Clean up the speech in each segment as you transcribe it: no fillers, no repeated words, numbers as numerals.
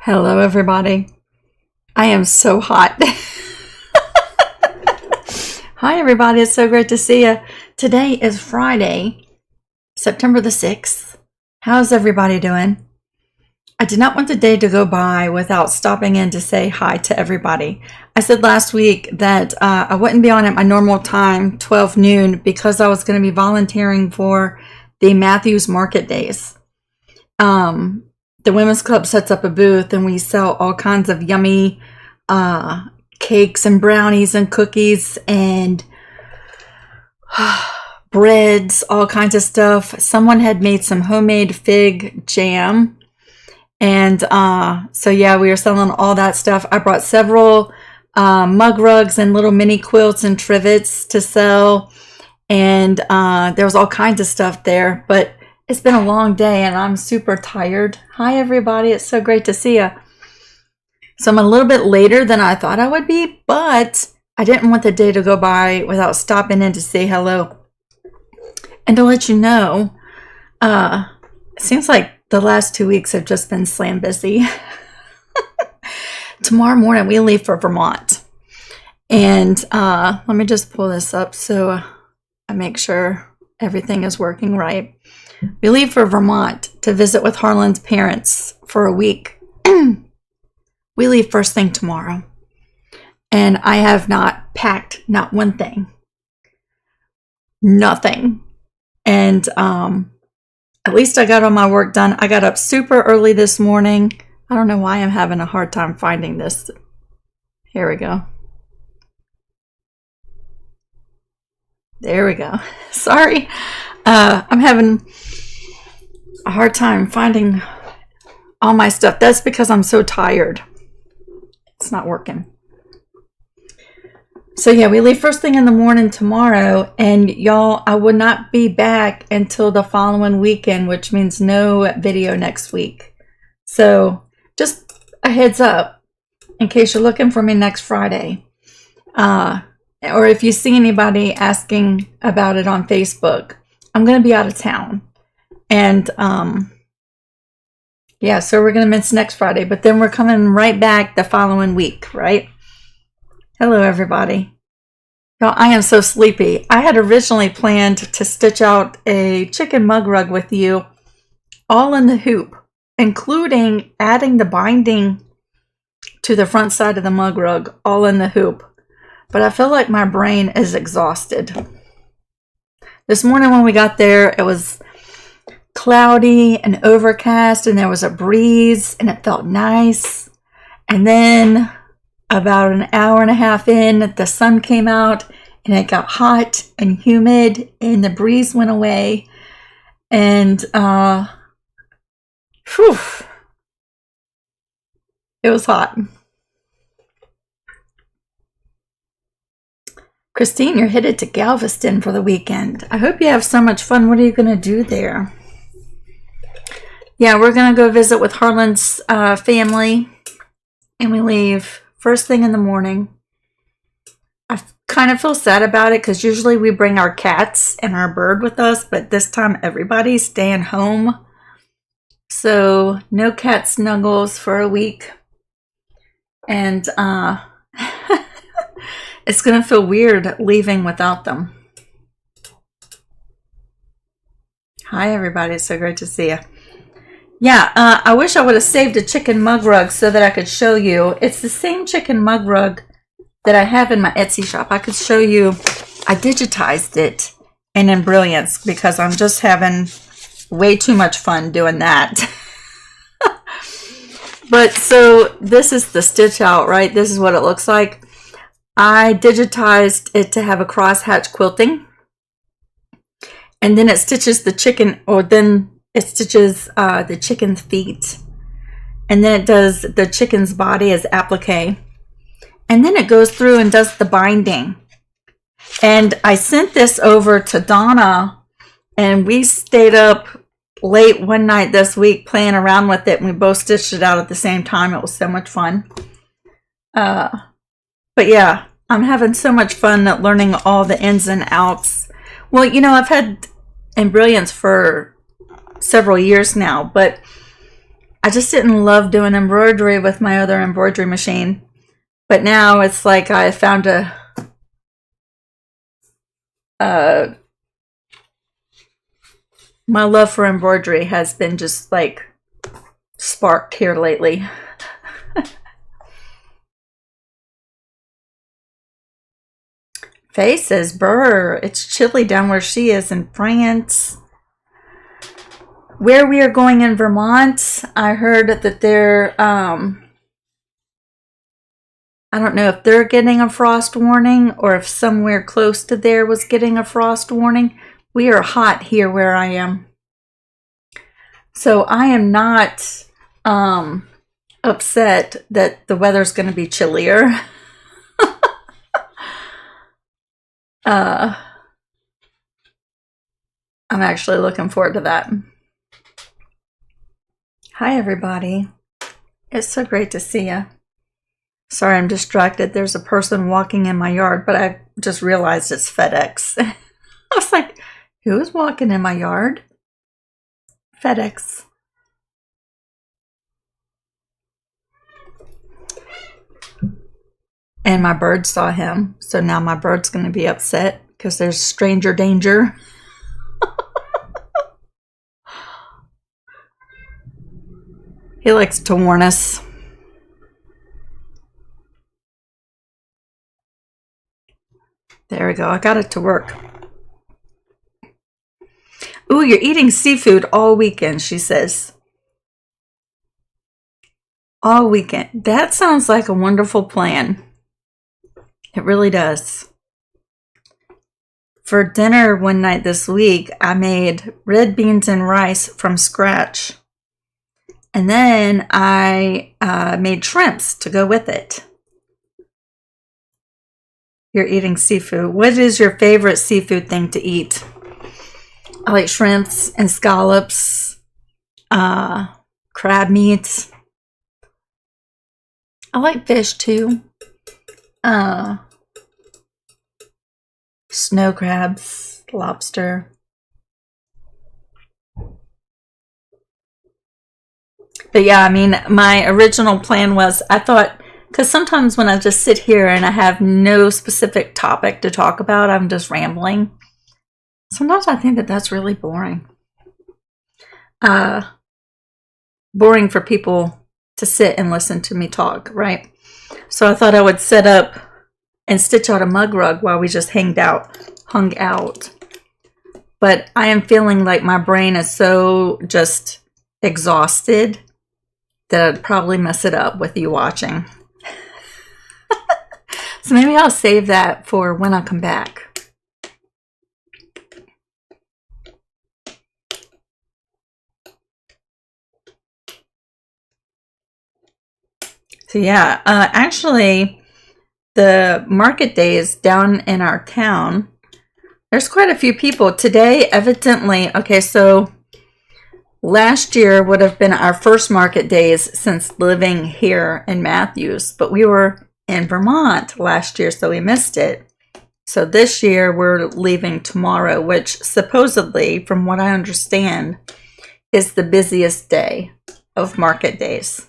Hello, everybody. I am so hot. Hi, everybody. It's so great to see you. Today is Friday, September the 6th. How's everybody doing? I did not want the day to go by without stopping in to say hi to everybody. I said last week that I wouldn't be on at my normal time, 12 noon, because I was going to be volunteering for the Matthews Market Days. The Women's Club sets up a booth and we sell all kinds of yummy cakes and brownies and cookies and breads, all kinds of stuff. Someone had made some homemade fig jam. And so yeah, we were selling all that stuff. I brought several mug rugs and little mini quilts and trivets to sell. And there was all kinds of stuff there. But it's been a long day and I'm super tired. Hi, everybody. It's so great to see you. So I'm a little bit later than I thought I would be, but I didn't want the day to go by without stopping in to say hello. And to let you know, it seems like the last 2 weeks have just been slam busy. Tomorrow morning, we leave for Vermont. And let me just pull this up so I make sure everything is working right. We leave for Vermont to visit with Harlan's parents for a week. We leave first thing tomorrow. And I have not packed not one thing. Nothing. And at least I got all my work done. I got up super early this morning. I don't know why I'm having a hard time finding this. Here we go. There we go. Sorry. I'm having a hard time finding all my stuff. That's because I'm so tired. It's not working. So yeah, we leave first thing in the morning tomorrow, and y'all, I will not be back until the following weekend, which means no video next week. So just a heads up in case you're looking for me next Friday. Or if you see anybody asking about it on Facebook, I'm going to be out of town. And yeah, so we're going to miss next Friday, but then we're coming right back the following week, right? Hello, everybody. Y'all, I am so sleepy. I had originally planned to stitch out a chicken mug rug with you all in the hoop, including adding the binding to the front side of the mug rug, all in the hoop. But I feel like my brain is exhausted. This morning when we got there, it was cloudy and overcast and there was a breeze and it felt nice. And then about an hour and a half in, the sun came out and it got hot and humid and the breeze went away. And whew, it was hot. Christine, you're headed to Galveston for the weekend. I hope you have so much fun. What are you going to do there? Yeah, we're going to go visit with Harlan's family. And we leave first thing in the morning. I kind of feel sad about it because usually we bring our cats and our bird with us. But this time everybody's staying home. So no cat snuggles for a week. And it's going to feel weird leaving without them. Hi, everybody. It's so great to see you. Yeah, I wish I would have saved a chicken mug rug so that I could show you. It's the same chicken mug rug that I have in my Etsy shop. I could show you. I digitized it in Embroidery because I'm just having way too much fun doing that. But so this is the stitch out, right? This is what it looks like. I digitized it to have a crosshatch quilting. And then it stitches the chicken, or then it stitches the chicken's feet. And then it does the chicken's body as applique. And then it goes through and does the binding. And I sent this over to Donna, and we stayed up late one night this week playing around with it, and we both stitched it out at the same time. It was so much fun. But yeah, I'm having so much fun learning all the ins and outs. Well, you know, I've had Embroidery for several years now, but I just didn't love doing embroidery with my other embroidery machine. But now it's like I found my love for embroidery has been just like sparked here lately. Faye says, brr, it's chilly down where she is in France. Where we are going in Vermont, I heard that they're, I don't know if they're getting a frost warning or if somewhere close to there was getting a frost warning. We are hot here where I am. So I am not upset that the weather's going to be chillier. I'm actually looking forward to that. Hi, everybody. It's so great to see you. Sorry, I'm distracted. There's a person walking in my yard, but I just realized it's FedEx. I was like, who is walking in my yard? FedEx. And my bird saw him, so now my bird's going to be upset because there's stranger danger. He likes to warn us. There we go. I got it to work. Ooh, you're eating seafood all weekend, she says. All weekend. That sounds like a wonderful plan. It really does. For dinner one night this week, I made red beans and rice from scratch. And then I made shrimps to go with it. You're eating seafood. What is your favorite seafood thing to eat? I like shrimps and scallops, crab meat. I like fish too. Snow crabs, lobster. But yeah, I mean, my original plan was, I thought, because sometimes when I just sit here and I have no specific topic to talk about, I'm just rambling. Sometimes I think that that's really boring. Boring for people to sit and listen to me talk, right? So I thought I would set up and stitch out a mug rug while we just hung out. But I am feeling like my brain is so just exhausted that I'd probably mess it up with you watching. So maybe I'll save that for when I come back. So yeah, actually, the market days down in our town, there's quite a few people. Today, evidently, okay, so last year would have been our first market days since living here in Matthews, but we were in Vermont last year, so we missed it. So this year we're leaving tomorrow, which supposedly, from what I understand, is the busiest day of market days.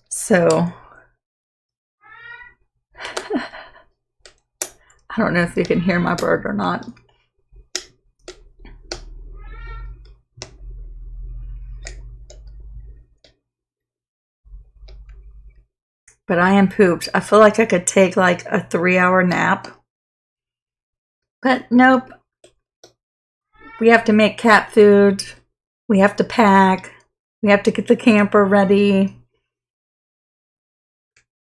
So I don't know if you can hear my bird or not. But I am pooped. I feel like I could take like a 3-hour nap. But nope. We have to make cat food. We have to pack. We have to get the camper ready.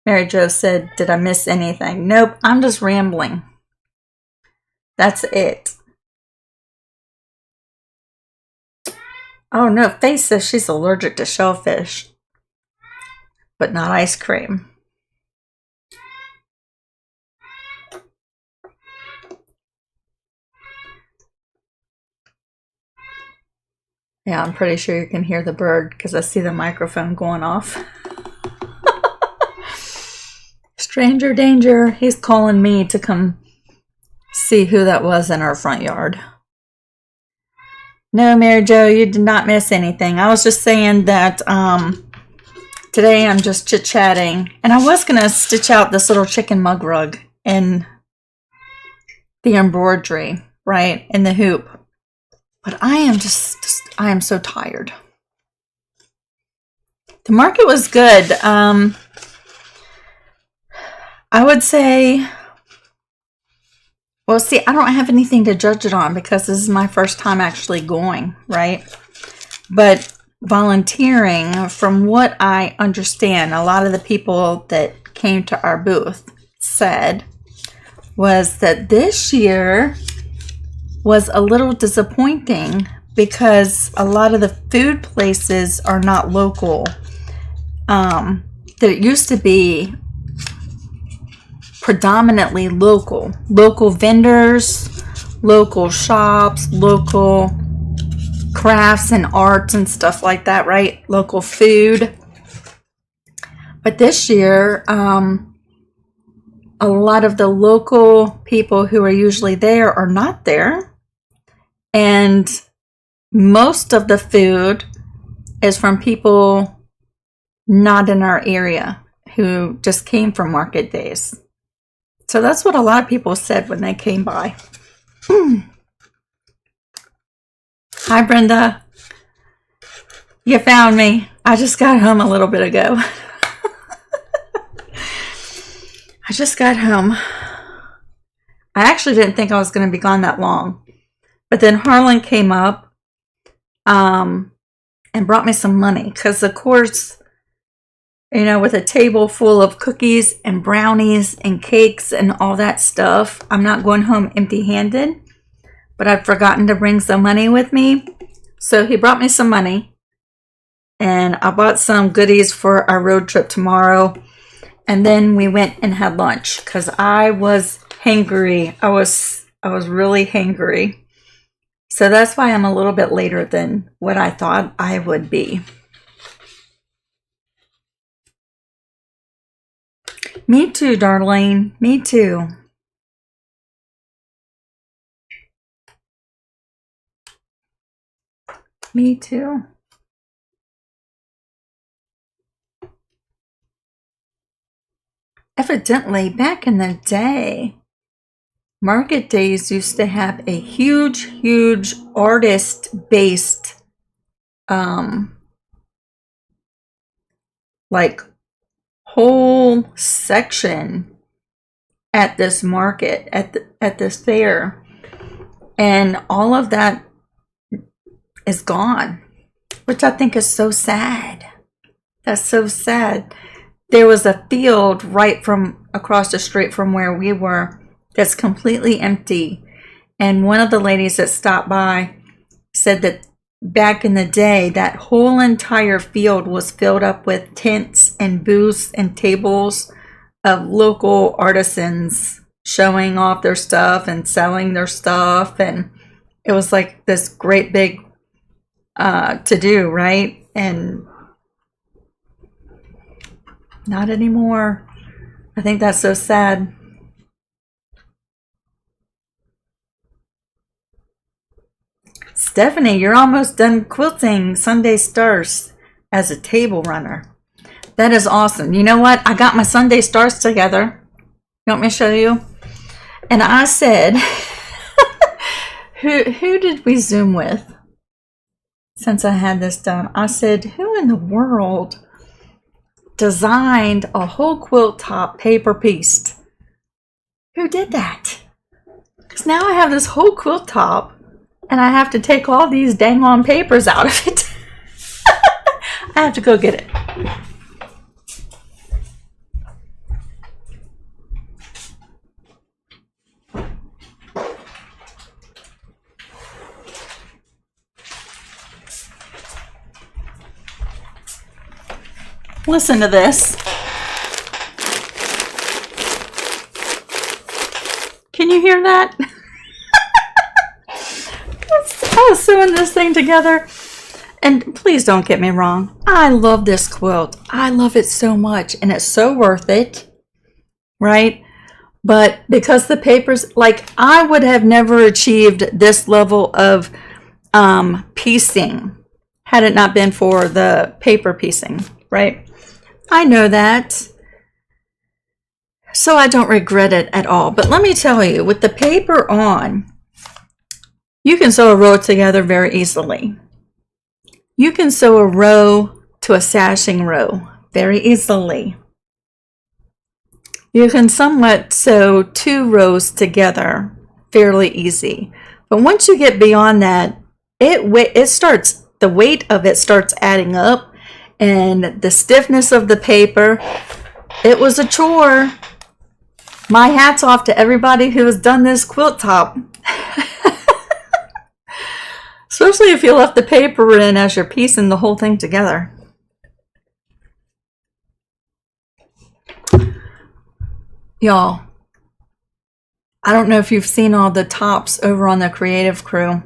Mary Jo said, did I miss anything? Nope, I'm just rambling. That's it. Oh no, Faye says she's allergic to shellfish, but not ice cream. Yeah, I'm pretty sure you can hear the bird because I see the microphone going off. Stranger danger. He's calling me to come see who that was in our front yard. No, Mary Jo, you did not miss anything. I was just saying that today I'm just chit-chatting. And I was going to stitch out this little chicken mug rug in the embroidery, right, in the hoop. But I am so tired. The market was good. I would say, well, see, I don't have anything to judge it on because this is my first time actually going, right? But volunteering, from what I understand, a lot of the people that came to our booth said was that this year was a little disappointing because a lot of the food places are not local. That it used to be predominantly local vendors, local shops, local crafts and arts and stuff like that, right? Local food. But this year, a lot of the local people who are usually there are not there. And most of the food is from people not in our area who just came from market days. So that's what a lot of people said when they came by. Hi, Brenda. You found me. I just got home a little bit ago. I just got home. I actually didn't think I was going to be gone that long. But then Harlan came up and brought me some money. Because, of course, you know, with a table full of cookies and brownies and cakes and all that stuff, I'm not going home empty-handed. But I'd forgotten to bring some money with me. So he brought me some money. And I bought some goodies for our road trip tomorrow. And then we went and had lunch because I was hangry. I was really hangry. So that's why I'm a little bit later than what I thought I would be. Me too, Darlene. Me too. Me too. Evidently, back in the day, market days used to have a huge artist-based, like, whole section at this market, at this fair. And all of that is gone, which I think is so sad. That's so sad. There was a field right from across the street from where we were that's completely empty. And one of the ladies that stopped by said that back in the day, that whole entire field was filled up with tents and booths and tables of local artisans showing off their stuff and selling their stuff. And it was like this great big to do, right? And not anymore. I think that's so sad. Stephanie, you're almost done quilting Sunday Stars as a table runner. That is awesome. You know what? I got my Sunday Stars together. You want me to show you? And I said, who did we Zoom with since I had this done? I said, who in the world designed a whole quilt top paper pieced? Who did that? Because now I have this whole quilt top and I have to take all these dang on papers out of it. I have to go get it. Listen to this. Can you hear that? I was sewing this thing together. And please don't get me wrong. I love this quilt. I love it so much. And it's so worth it. Right? But because the papers, like, I would have never achieved this level of piecing had it not been for the paper piecing, right? I know that. So I don't regret it at all. But let me tell you, with the paper on, you can sew a row together very easily. You can sew a row to a sashing row very easily. You can somewhat sew 2 rows together fairly easy. But once you get beyond that, the weight of it starts adding up, and the stiffness of the paper, it was a chore. My hat's off to everybody who has done this quilt top. Especially if you left the paper in as you're piecing the whole thing together. Y'all, I don't know if you've seen all the tops over on the Creative Crew.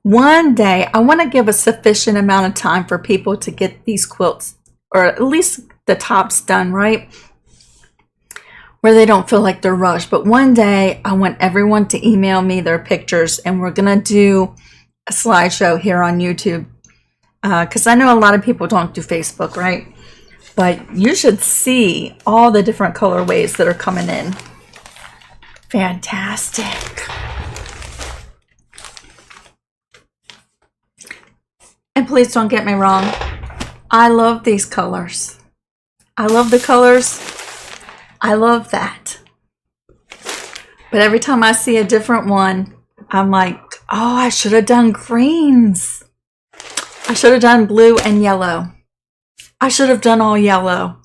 One day, I want to give a sufficient amount of time for people to get these quilts, or at least the tops done, right? Where they don't feel like they're rushed. But one day, I want everyone to email me their pictures, and we're going to do a slideshow here on YouTube. Because I know a lot of people don't do Facebook, right? But you should see all the different colorways that are coming in. Fantastic. And please don't get me wrong. I love these colors. I love the colors. I love that. But every time I see a different one, I'm like, oh, I should have done greens. I should have done blue and yellow. I should have done all yellow.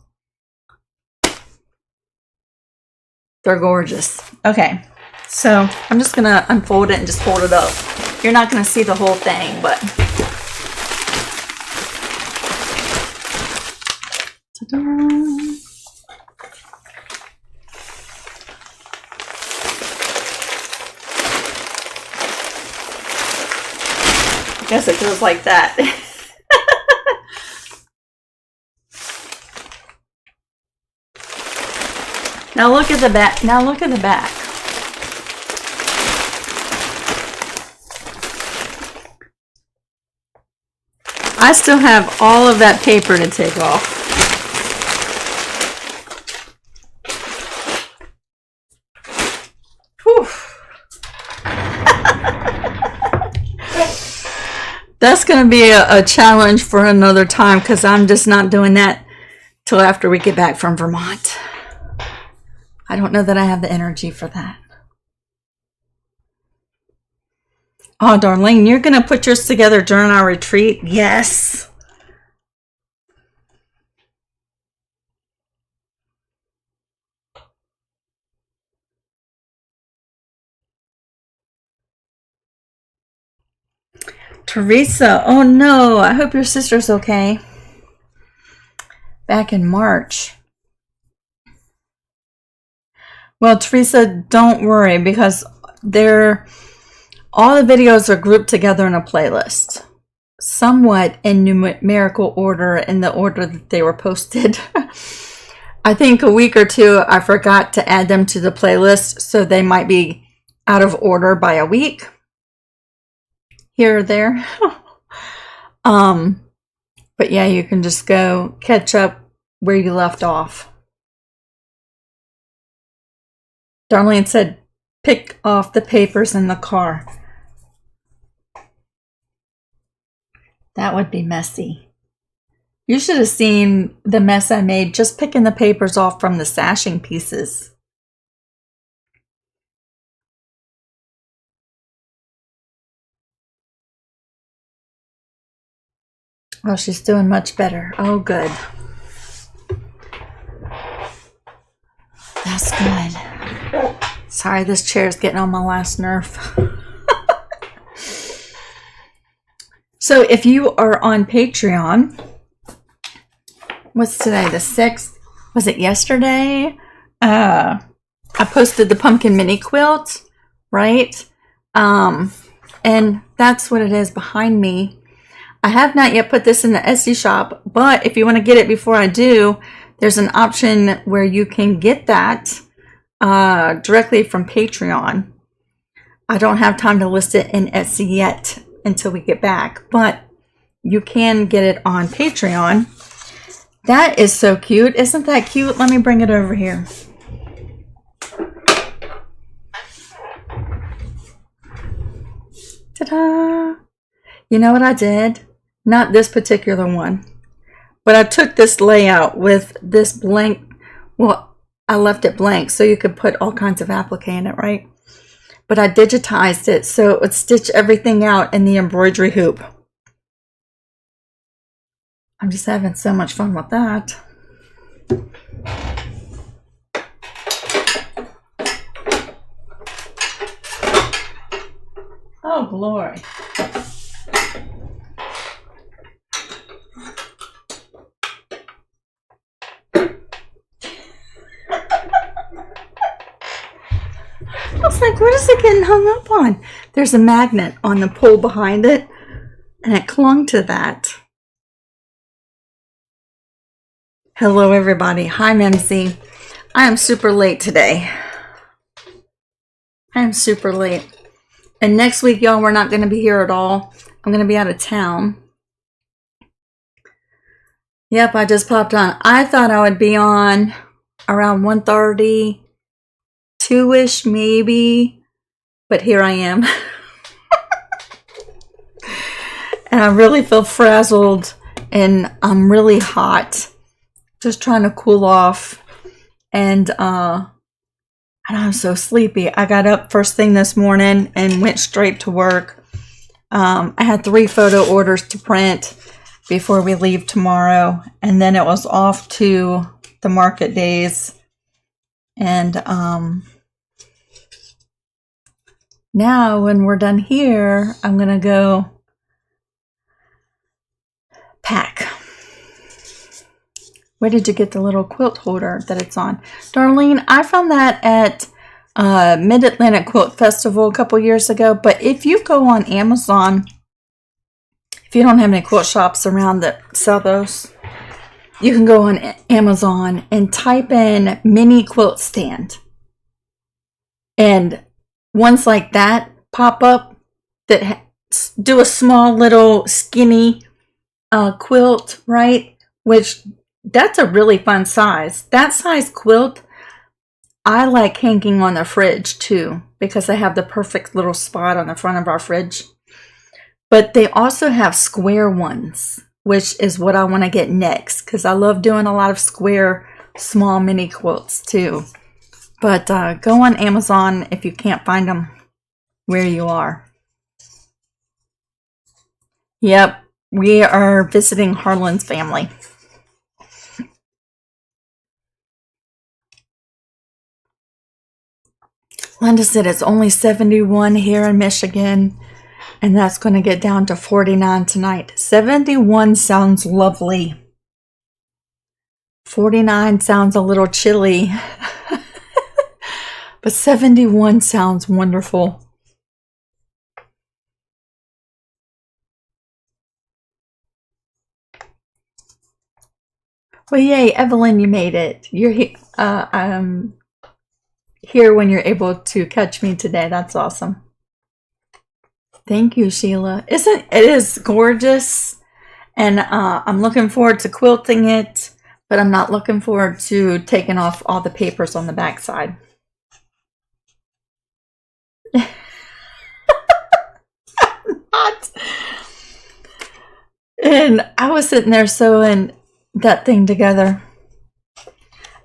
They're gorgeous. Okay, so I'm just gonna unfold it and just fold it up. You're not gonna see the whole thing, but ta-da. I guess it goes like that. Now look at the back. Now look at the back. I still have all of that paper to take off. Whew. That's going to be a challenge for another time, because I'm just not doing that till after we get back from Vermont. I don't know that I have the energy for that. Oh, Darlene, you're going to put yours together during our retreat? Yes. Teresa, oh no, I hope your sister's okay. Back in March. Well, Teresa, don't worry, because all the videos are grouped together in a playlist, somewhat in numerical order, in the order that they were posted. I think a week or two I forgot to add them to the playlist, so they might be out of order by a week, here or there. But yeah, you can just go catch up where you left off. Darlene said, pick off the papers in the car. That would be messy. You should have seen the mess I made just picking the papers off from the sashing pieces. Oh, she's doing much better. Oh, good. That's good. Sorry, this chair is getting on my last nerve. So if you are on Patreon, what's today, the 6th? Was it yesterday? I posted the pumpkin mini quilt, right? And that's what it is behind me. I have not yet put this in the Etsy shop, but if you want to get it before I do, there's an option where you can get that directly from Patreon. I don't have time to list it in Etsy yet, until we get back, but you can get it on Patreon. That is so cute. Isn't that cute? Let me bring it over here. Ta-da! You know what I did? Not this particular one, but I took this layout with this blank. Well, I left it blank so you could put all kinds of applique in it, right? But I digitized it so it would stitch everything out in the embroidery hoop. I'm just having so much fun with that. Oh, glory. I was like, what is it getting hung up on? There's a magnet on the pole behind it, and it clung to that. Hello, everybody. Hi, Memsy. I am super late today. I am super late. And next week, y'all, we're not going to be here at all. I'm going to be out of town. Yep, I just popped on. I thought I would be on around 1:30, 2-ish maybe, but here I am. And I really feel frazzled, and I'm really hot. Just trying to cool off, and I'm so sleepy. I got up first thing this morning and went straight to work. I had 3 photo orders to print before we leave tomorrow, and then it was off to the market days. And now when we're done here, I'm gonna go pack. Where did you get the little quilt holder that it's on? Darlene, I found that at Mid-Atlantic Quilt Festival a couple years ago. But if you go on Amazon, if you don't have any quilt shops around that sell those, you can go on Amazon and type in mini quilt stand. And ones like that pop up that do a small little skinny quilt, right? Which that's a really fun size. That size quilt, I like hanging on the fridge too, because I have the perfect little spot on the front of our fridge. But they also have square ones, which is what I want to get next, because I love doing a lot of square, small mini quilts too. But go on Amazon if you can't find them where you are. Yep, we are visiting Harlan's family. Linda said it's only 71 here in Michigan, and that's going to get down to 49 tonight. 71 sounds lovely. 49 sounds a little chilly, but 71 sounds wonderful. Well, yay, Evelyn, you made it. You're here when you're able to catch me today. That's awesome. Thank you, Sheila. It is gorgeous, and I'm looking forward to quilting it, but I'm not looking forward to taking off all the papers on the back side. Not. And I was sitting there sewing that thing together,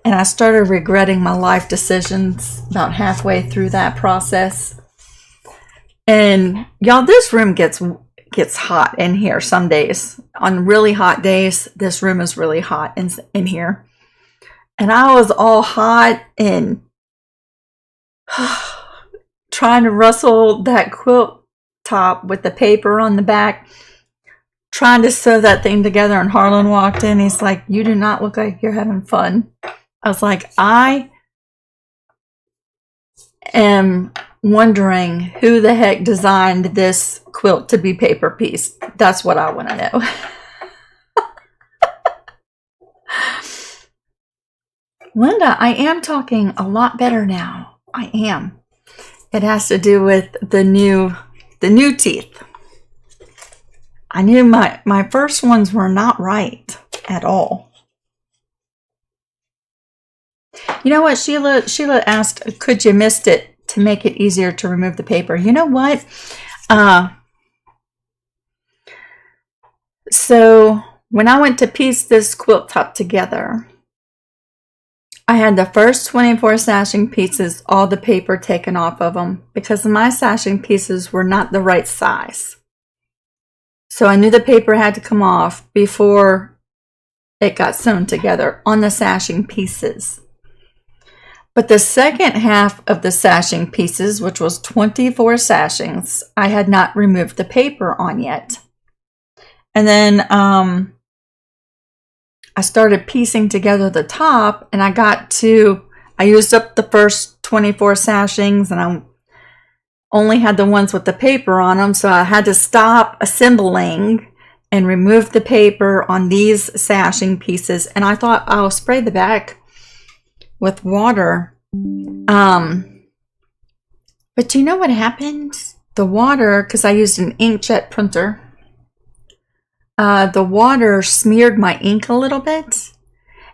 and I started regretting my life decisions about halfway through that process. And y'all, this room gets hot in here some days. On really hot days, this room is really hot in here. And I was all hot and trying to rustle that quilt top with the paper on the back, trying to sew that thing together. And Harlan walked in. He's like, "You do not look like you're having fun." I was like, I am wondering who the heck designed this quilt to be paper piece. That's what I want to know. Linda, I am talking a lot better now. I am. It has to do with the new teeth. I knew my first ones were not right at all. You know what, Sheila asked, could you mist it to make it easier to remove the paper? You know what? So when I went to piece this quilt top together, I had the first 24 sashing pieces, all the paper taken off of them because my sashing pieces were not the right size. So I knew the paper had to come off before it got sewn together on the sashing pieces. But the second half of the sashing pieces, which was 24 sashings, I had not removed the paper on yet. And then I started piecing together the top, and I used up the first 24 sashings, and I only had the ones with the paper on them, so I had to stop assembling and remove the paper on these sashing pieces. And I thought I'll spray the back with water. But you know what happened? The water, because I used an inkjet printer, the water smeared my ink a little bit,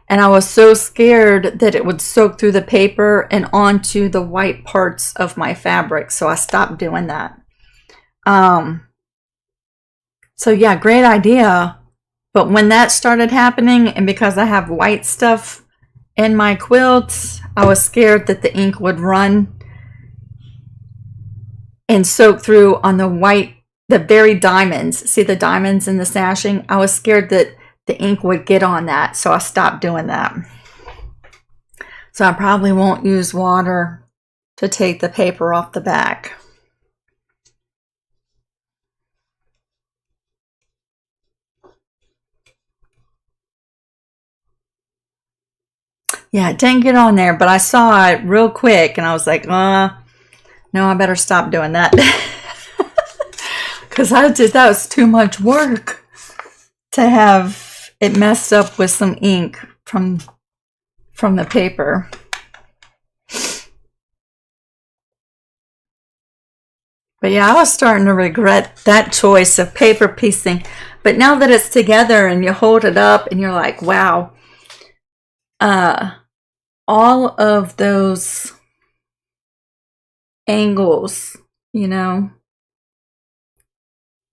and I was so scared that it would soak through the paper and onto the white parts of my fabric, so I stopped doing that. So yeah, great idea. But when that started happening, and because I have white stuff in my quilts, I was scared that the ink would run and soak through on the white, the very diamonds. See the diamonds in the sashing? I was scared that the ink would get on that, so I stopped doing that. So I probably won't use water to take the paper off the back. Yeah, it didn't get on there, but I saw it real quick and I was like, no, I better stop doing that. Because that was too much work to have it messed up with some ink from the paper. But yeah, I was starting to regret that choice of paper piecing. But now that it's together and you hold it up and you're like, wow, all of those angles, you know,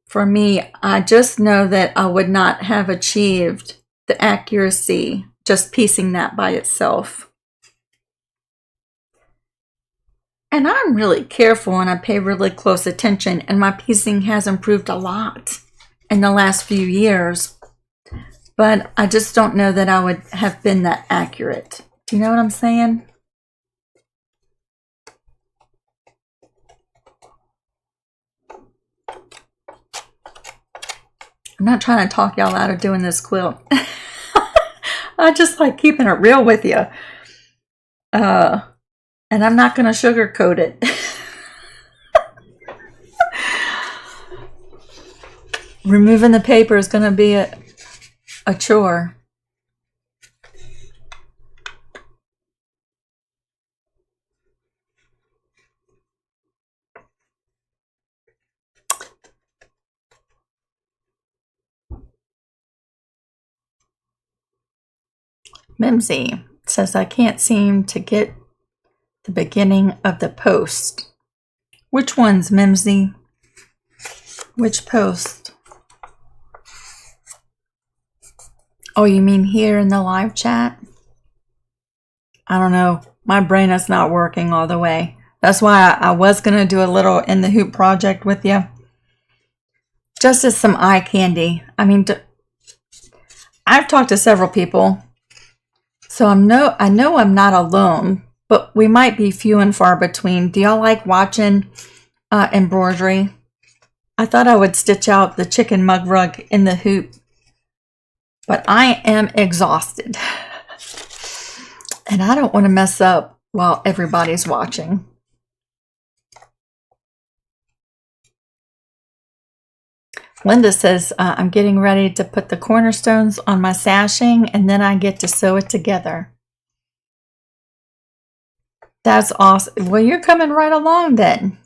for me, I just know that I would not have achieved the accuracy just piecing that by itself. And I'm really careful and I pay really close attention, and my piecing has improved a lot in the last few years. But I just don't know that I would have been that accurate. Do you know what I'm saying? I'm not trying to talk y'all out of doing this quilt. I just like keeping it real with you. And I'm not going to sugarcoat it. Removing the paper is going to be a chore. Mimsy says, I can't seem to get the beginning of the post. Which one's Mimsy? Which post? Oh, you mean here in the live chat? I don't know. My brain is not working all the way. That's why I was going to do a little in the hoop project with you. Just as some eye candy. I mean, I've talked to several people, so I know I'm not alone, but we might be few and far between. Do y'all like watching embroidery? I thought I would stitch out the chicken mug rug in the hoop, but I am exhausted. And I don't want to mess up while everybody's watching. Linda says, I'm getting ready to put the cornerstones on my sashing, and then I get to sew it together. That's awesome. Well, you're coming right along then.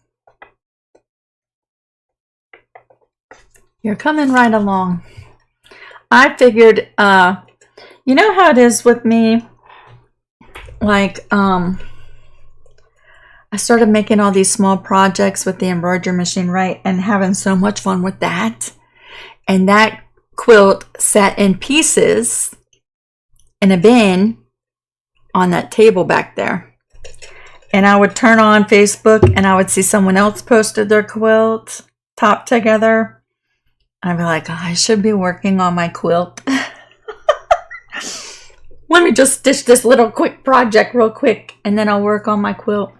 You're coming right along. I figured, you know how it is with me? Like, I started making all these small projects with the embroidery machine, right? And having so much fun with that. And that quilt sat in pieces in a bin on that table back there. And I would turn on Facebook and I would see someone else posted their quilt top together. I'd be like, oh, I should be working on my quilt. Let me just stitch this little quick project real quick and then I'll work on my quilt.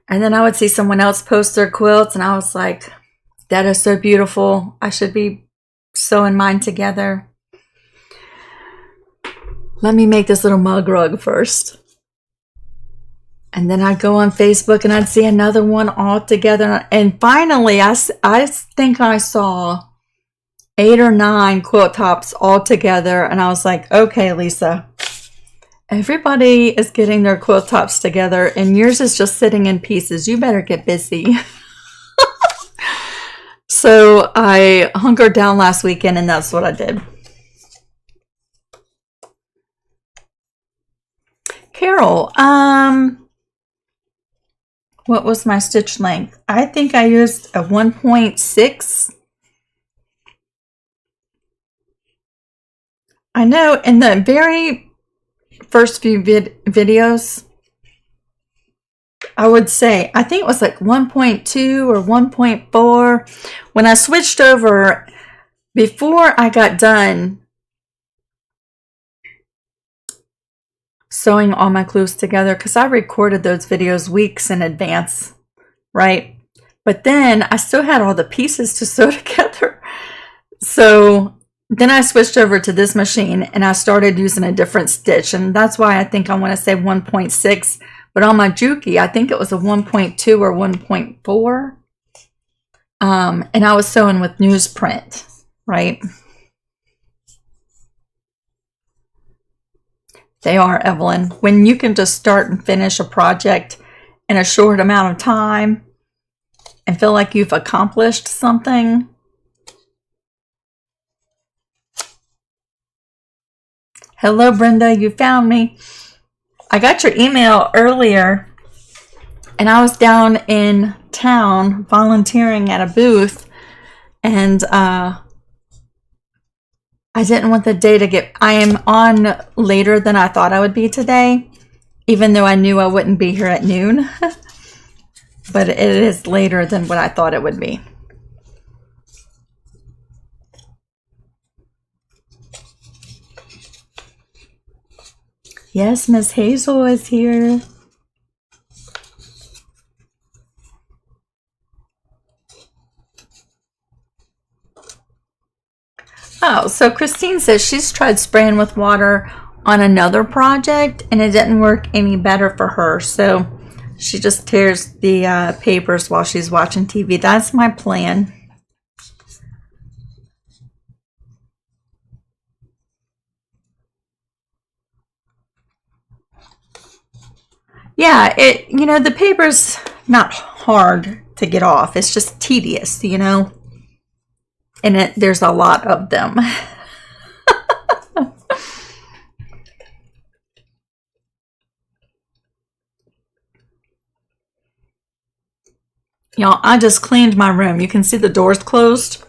And then I would see someone else post their quilts and I was like, that is so beautiful. I should be sewing mine together. Let me make this little mug rug first. And then I'd go on Facebook and I'd see another one all together. And finally, I think I saw 8 or 9 quilt tops all together. And I was like, okay, Lisa, everybody is getting their quilt tops together and yours is just sitting in pieces. You better get busy. So I hunkered down last weekend and that's what I did. Carol, what was my stitch length? I think I used a 1.6. I know in the very first few videos, I would say, I think it was like 1.2 or 1.4. When I switched over, before I got done sewing all my clues together, because I recorded those videos weeks in advance, right? But then I still had all the pieces to sew together. So then I switched over to this machine and I started using a different stitch. And that's why I think I want to say 1.6. But on my Juki, I think it was a 1.2 or 1.4. And I was sewing with newsprint, right? They are, Evelyn. When you can just start and finish a project in a short amount of time and feel like you've accomplished something. Hello, Brenda. You found me. I got your email earlier and I was down in town volunteering at a booth and I didn't want the day to get... I am on later than I thought I would be today, even though I knew I wouldn't be here at noon. But it is later than what I thought it would be. Yes, Miss Hazel is here. Oh, so Christine says she's tried spraying with water on another project and it didn't work any better for her. So she just tears the papers while she's watching TV. That's my plan. Yeah, you know, the paper's not hard to get off. It's just tedious, you know. And there's a lot of them. Y'all, I just cleaned my room. You can see the doors closed.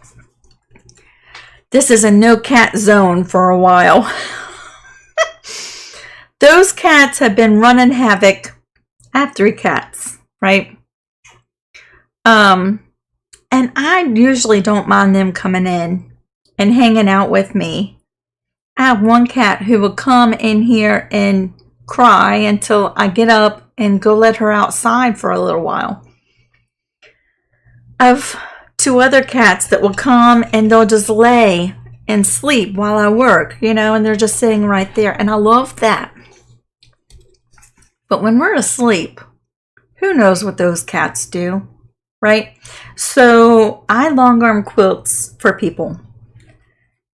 This is a no cat zone for a while. Those cats have been running havoc. I have 3 cats, right? And I usually don't mind them coming in and hanging out with me. I have one cat who will come in here and cry until I get up and go let her outside for a little while. I have 2 other cats that will come and they'll just lay and sleep while I work, you know, and they're just sitting right there. And I love that. But when we're asleep, who knows what those cats do? Right? So I longarm quilts for people.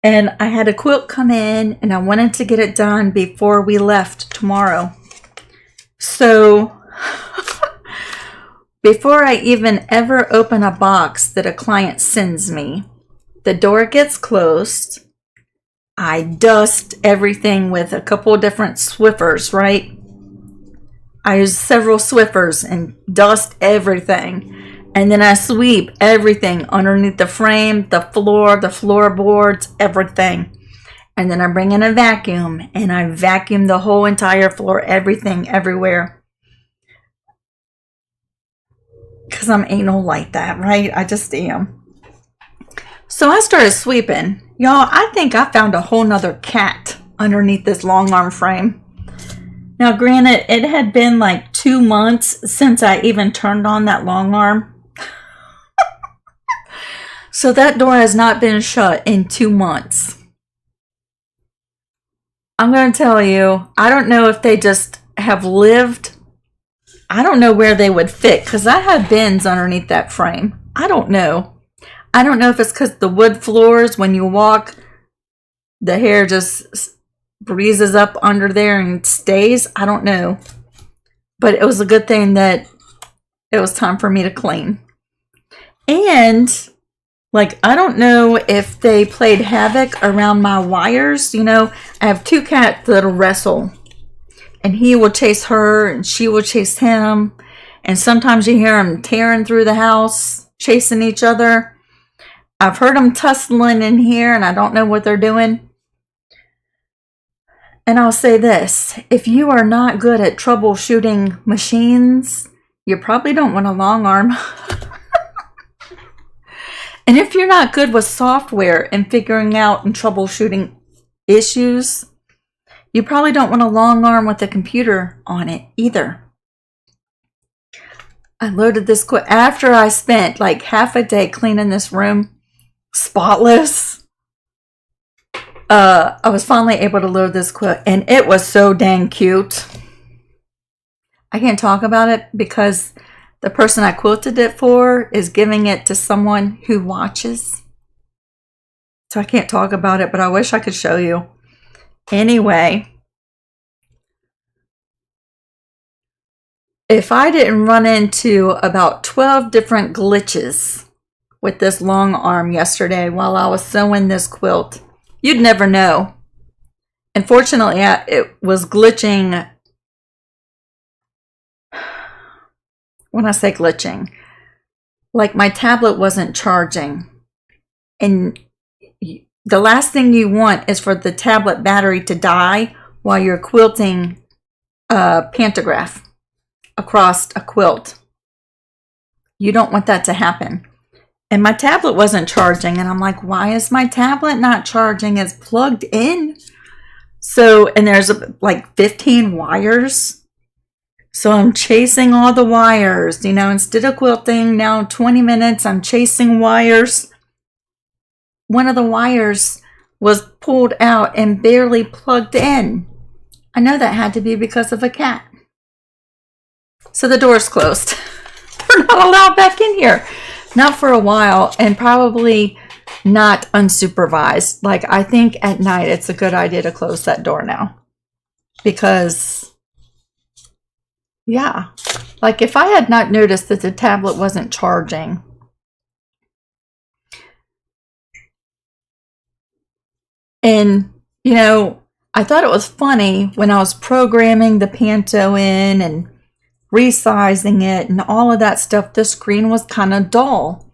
And I had a quilt come in and I wanted to get it done before we left tomorrow. So before I even ever open a box that a client sends me, the door gets closed. I dust everything with a couple of different Swiffers, right? I use several Swiffers and dust everything. And then I sweep everything underneath the frame, the floorboards, everything. And then I bring in a vacuum and I vacuum the whole entire floor, everything, everywhere. Because I'm anal like that, right? I just am. So I started sweeping. Y'all, I think I found a whole nother cat underneath this long arm frame. Now, granted, it had been like 2 months since I even turned on that long arm. So that door has not been shut in 2 months. I'm going to tell you, I don't know if they just have lived. I don't know where they would fit because I have bins underneath that frame. I don't know. I don't know if it's because the wood floors, when you walk, the hair just breezes up under there and stays. I don't know. But it was a good thing that it was time for me to clean. And like, I don't know if they played havoc around my wires. You know, I have 2 cats that'll wrestle. And he will chase her and she will chase him. And sometimes you hear them tearing through the house, chasing each other. I've heard them tussling in here and I don't know what they're doing. And I'll say this, if you are not good at troubleshooting machines, you probably don't want a long arm. And if you're not good with software and figuring out and troubleshooting issues, you probably don't want a long arm with a computer on it either. I loaded this quilt after I spent like half a day cleaning this room spotless. I was finally able to load this quilt and it was so dang cute. I can't talk about it because the person I quilted it for is giving it to someone who watches. So I can't talk about it, but I wish I could show you. Anyway, if I didn't run into about 12 different glitches with this long arm yesterday while I was sewing this quilt, you'd never know. Unfortunately, it was glitching. When I say glitching, like my tablet wasn't charging. And the last thing you want is for the tablet battery to die while you're quilting a pantograph across a quilt. You don't want that to happen. And my tablet wasn't charging. And I'm like, why is my tablet not charging? It's plugged in. So, and there's like 15 wires. So I'm chasing all the wires, you know, instead of quilting, now 20 minutes, I'm chasing wires. One of the wires was pulled out and barely plugged in. I know that had to be because of a cat. So the door's closed. They're not allowed back in here. Not for a while, and probably not unsupervised. Like, I think at night it's a good idea to close that door now. Because, yeah, like if I had not noticed that the tablet wasn't charging, and, you know, I thought it was funny when I was programming the panto in and resizing it and all of that stuff, the screen was kind of dull.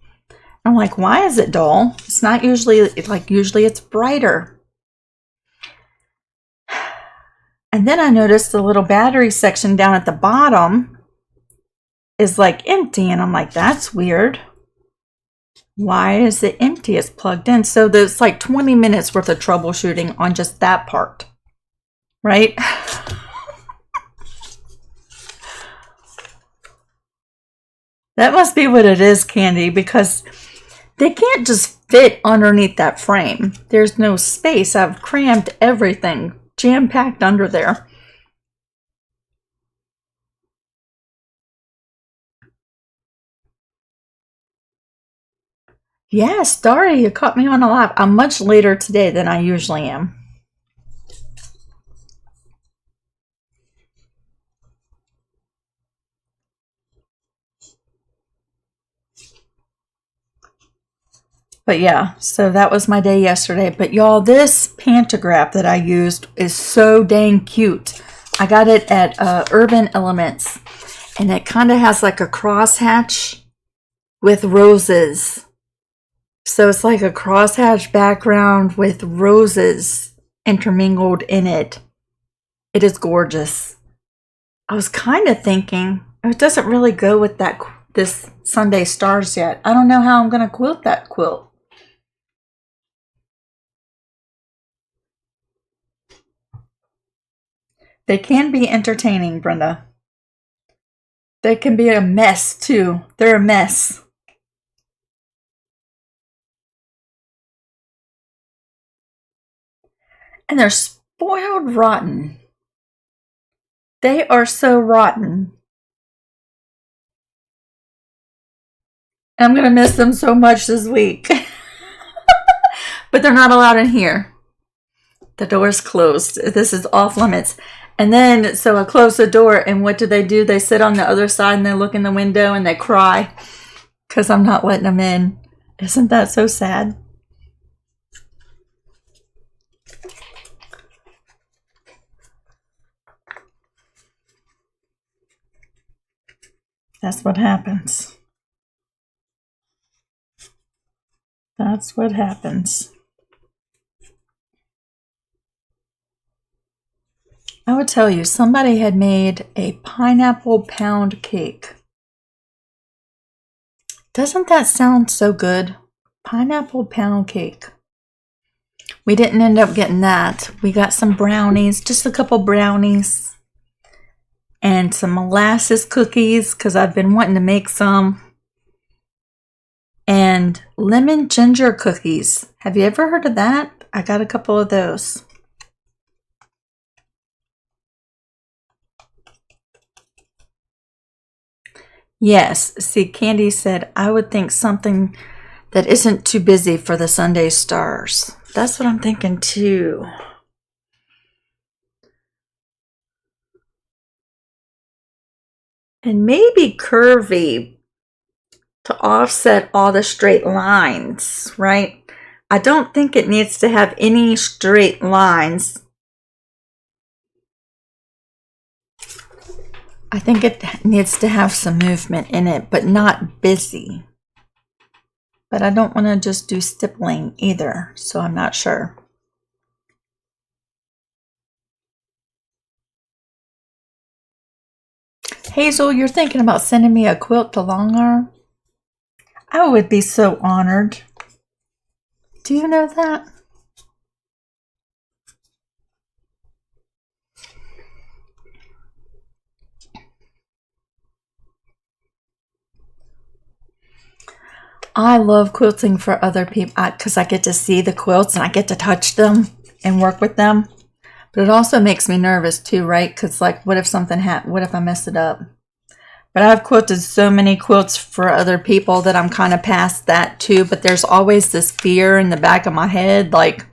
I'm like, why is it dull? It's not usually, usually it's brighter. And then I noticed the little battery section down at the bottom is like empty. And I'm like, that's weird. Why is it empty? It's plugged in. So there's like 20 minutes worth of troubleshooting on just that part, right? That must be what it is, Candy, because they can't just fit underneath that frame. There's no space. I've crammed everything jam-packed under there. Yes, Daria, you caught me on a live. I'm much later today than I usually am. But yeah, so that was my day yesterday. But y'all, this pantograph that I used is so dang cute. I got it at Urban Elements, and it kind of has like a crosshatch with roses. So it's like a crosshatch background with roses intermingled in it. It is gorgeous. I was kind of thinking, it doesn't really go with this Sunday Stars yet. I don't know how I'm going to quilt that quilt. They can be entertaining, Brenda. They can be a mess, too. They're a mess. And they're spoiled rotten. They are so rotten. I'm going to miss them so much this week. But they're not allowed in here. The door's closed. This is off limits. And then, so I close the door, and what do? They sit on the other side, and they look in the window, and they cry because I'm not letting them in. Isn't that so sad? That's what happens. That's what happens. I would tell you, somebody had made a pineapple pound cake. Doesn't that sound so good? Pineapple pound cake. We didn't end up getting that. We got some brownies, just a couple brownies, and some molasses cookies, because I've been wanting to make some, and lemon ginger cookies. Have you ever heard of that? I got a couple of those. Yes, see, Candy said, I would think something that isn't too busy for the Sunday Stars. That's what I'm thinking too. And maybe curvy to offset all the straight lines, right? I don't think it needs to have any straight lines. I think it needs to have some movement in it, but not busy. But I don't want to just do stippling either, so I'm not sure. Hazel, you're thinking about sending me a quilt to Longarm? I would be so honored. Do you know that? I love quilting for other people because I get to see the quilts and I get to touch them and work with them. But it also makes me nervous too, right? Because like, what if something happens? What if I mess it up? But I've quilted so many quilts for other people that I'm kind of past that too. But there's always this fear in the back of my head, like,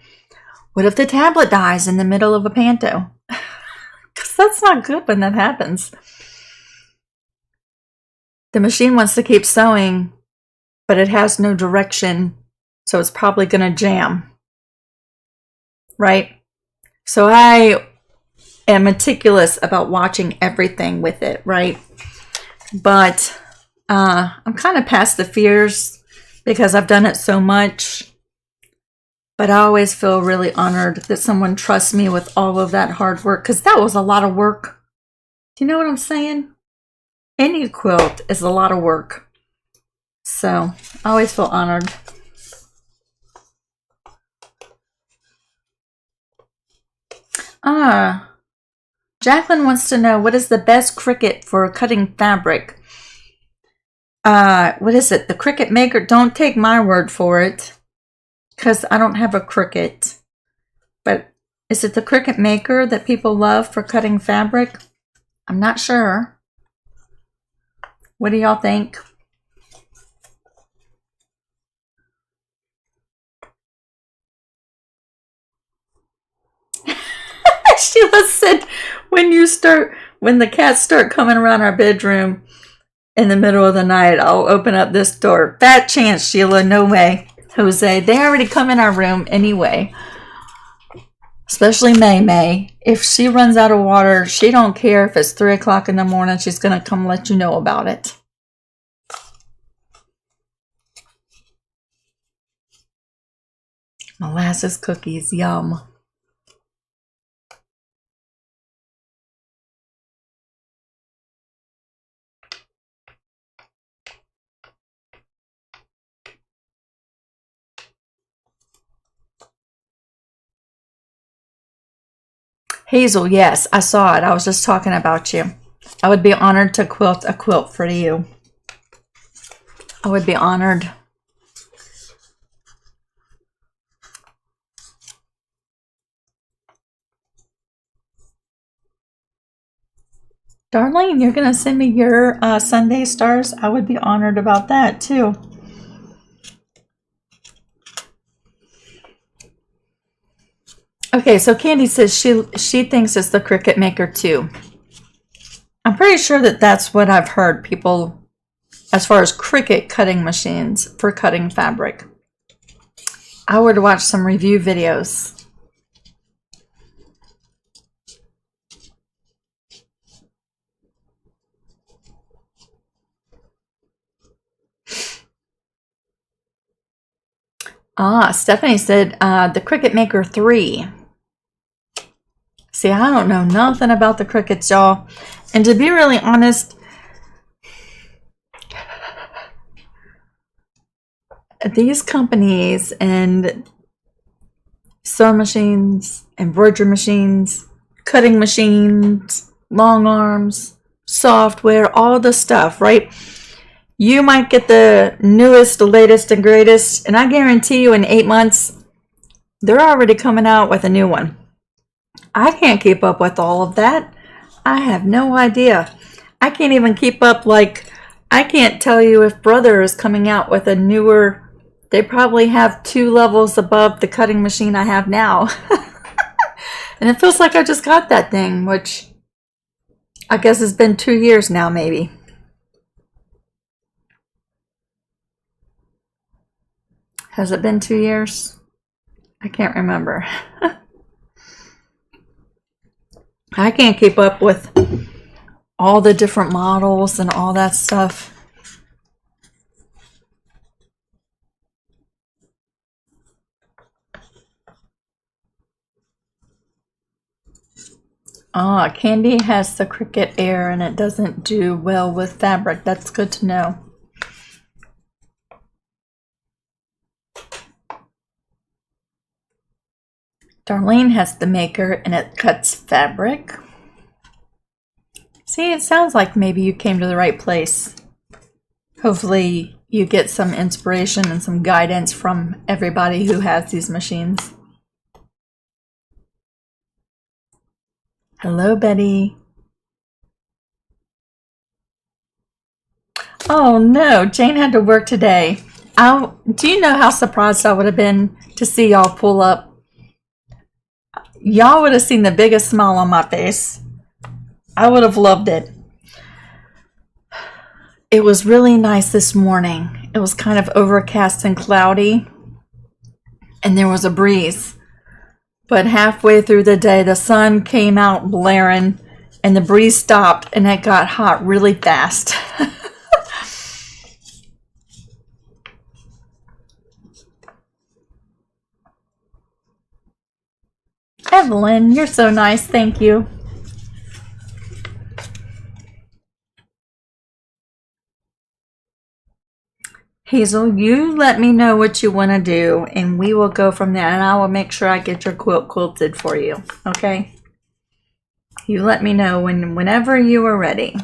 what if the tablet dies in the middle of a panto? Because that's not good when that happens. The machine wants to keep sewing, but it has no direction, so it's probably going to jam, right? So I am meticulous about watching everything with it, right? But I'm kind of past the fears because I've done it so much. But I always feel really honored that someone trusts me with all of that hard work, because that was a lot of work. Do you know what I'm saying? Any quilt is a lot of work. So I always feel honored. Jacqueline wants to know, what is the best Cricut for cutting fabric? What is it? The Cricut Maker? Don't take my word for it, because I don't have a Cricut. But is it the Cricut Maker that people love for cutting fabric? I'm not sure. What do y'all think? Sheila said, when the cats start coming around our bedroom in the middle of the night, I'll open up this door. Fat chance, Sheila, no way. Jose. They already come in our room anyway. Especially May. If she runs out of water, she don't care if it's 3 o'clock in the morning. She's going to come let you know about it. Molasses cookies, yum. Hazel, yes, I saw it. I was just talking about you. I would be honored to quilt a quilt for you. I would be honored. Darlene, you're going to send me your Sunday stars? I would be honored about that too. Okay, so Candy says she thinks it's the Cricut Maker too. I'm pretty sure that that's what I've heard people, as far as Cricut cutting machines for cutting fabric. I would watch some review videos. Stephanie said the Cricut Maker 3. See, I don't know nothing about the Cricuts, y'all. And to be really honest, these companies and sewing machines, embroidery machines, cutting machines, long arms, software, all the stuff, right? You might get the newest, the latest, and greatest, and I guarantee you in 8 months, they're already coming out with a new one. I can't keep up with all of that. I have no idea. I can't even keep up, like, I can't tell you if Brother is coming out with a newer, they probably have 2 levels above the cutting machine I have now. And it feels like I just got that thing, which I guess has been 2 years now, maybe. Has it been 2 years? I can't remember. I can't keep up with all the different models and all that stuff. Candy has the Cricut Air and it doesn't do well with fabric. That's good to know. Darlene has the Maker and it cuts fabric. See, it sounds like maybe you came to the right place. Hopefully you get some inspiration and some guidance from everybody who has these machines. Hello, Betty. Oh no, Jane had to work today. Do you know how surprised I would have been to see y'all pull up? Y'all would have seen the biggest smile on my face. I would have loved it. It was really nice this morning. It was kind of overcast and cloudy, and there was a breeze. But halfway through the day, the sun came out blaring, and the breeze stopped, and it got hot really fast. Evelyn, you're so nice. Thank you. Hazel, you let me know what you want to do, and we will go from there, and I will make sure I get your quilt quilted for you, okay? You let me know whenever you are ready.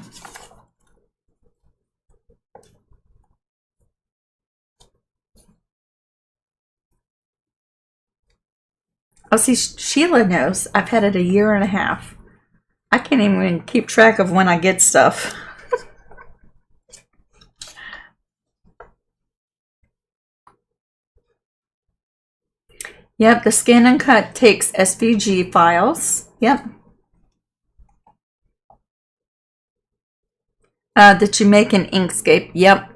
Oh, see, Sheila knows. I've had it 1.5 years. I can't even keep track of when I get stuff. Yep, the scan and cut takes SVG files. Yep. That you make in Inkscape. Yep.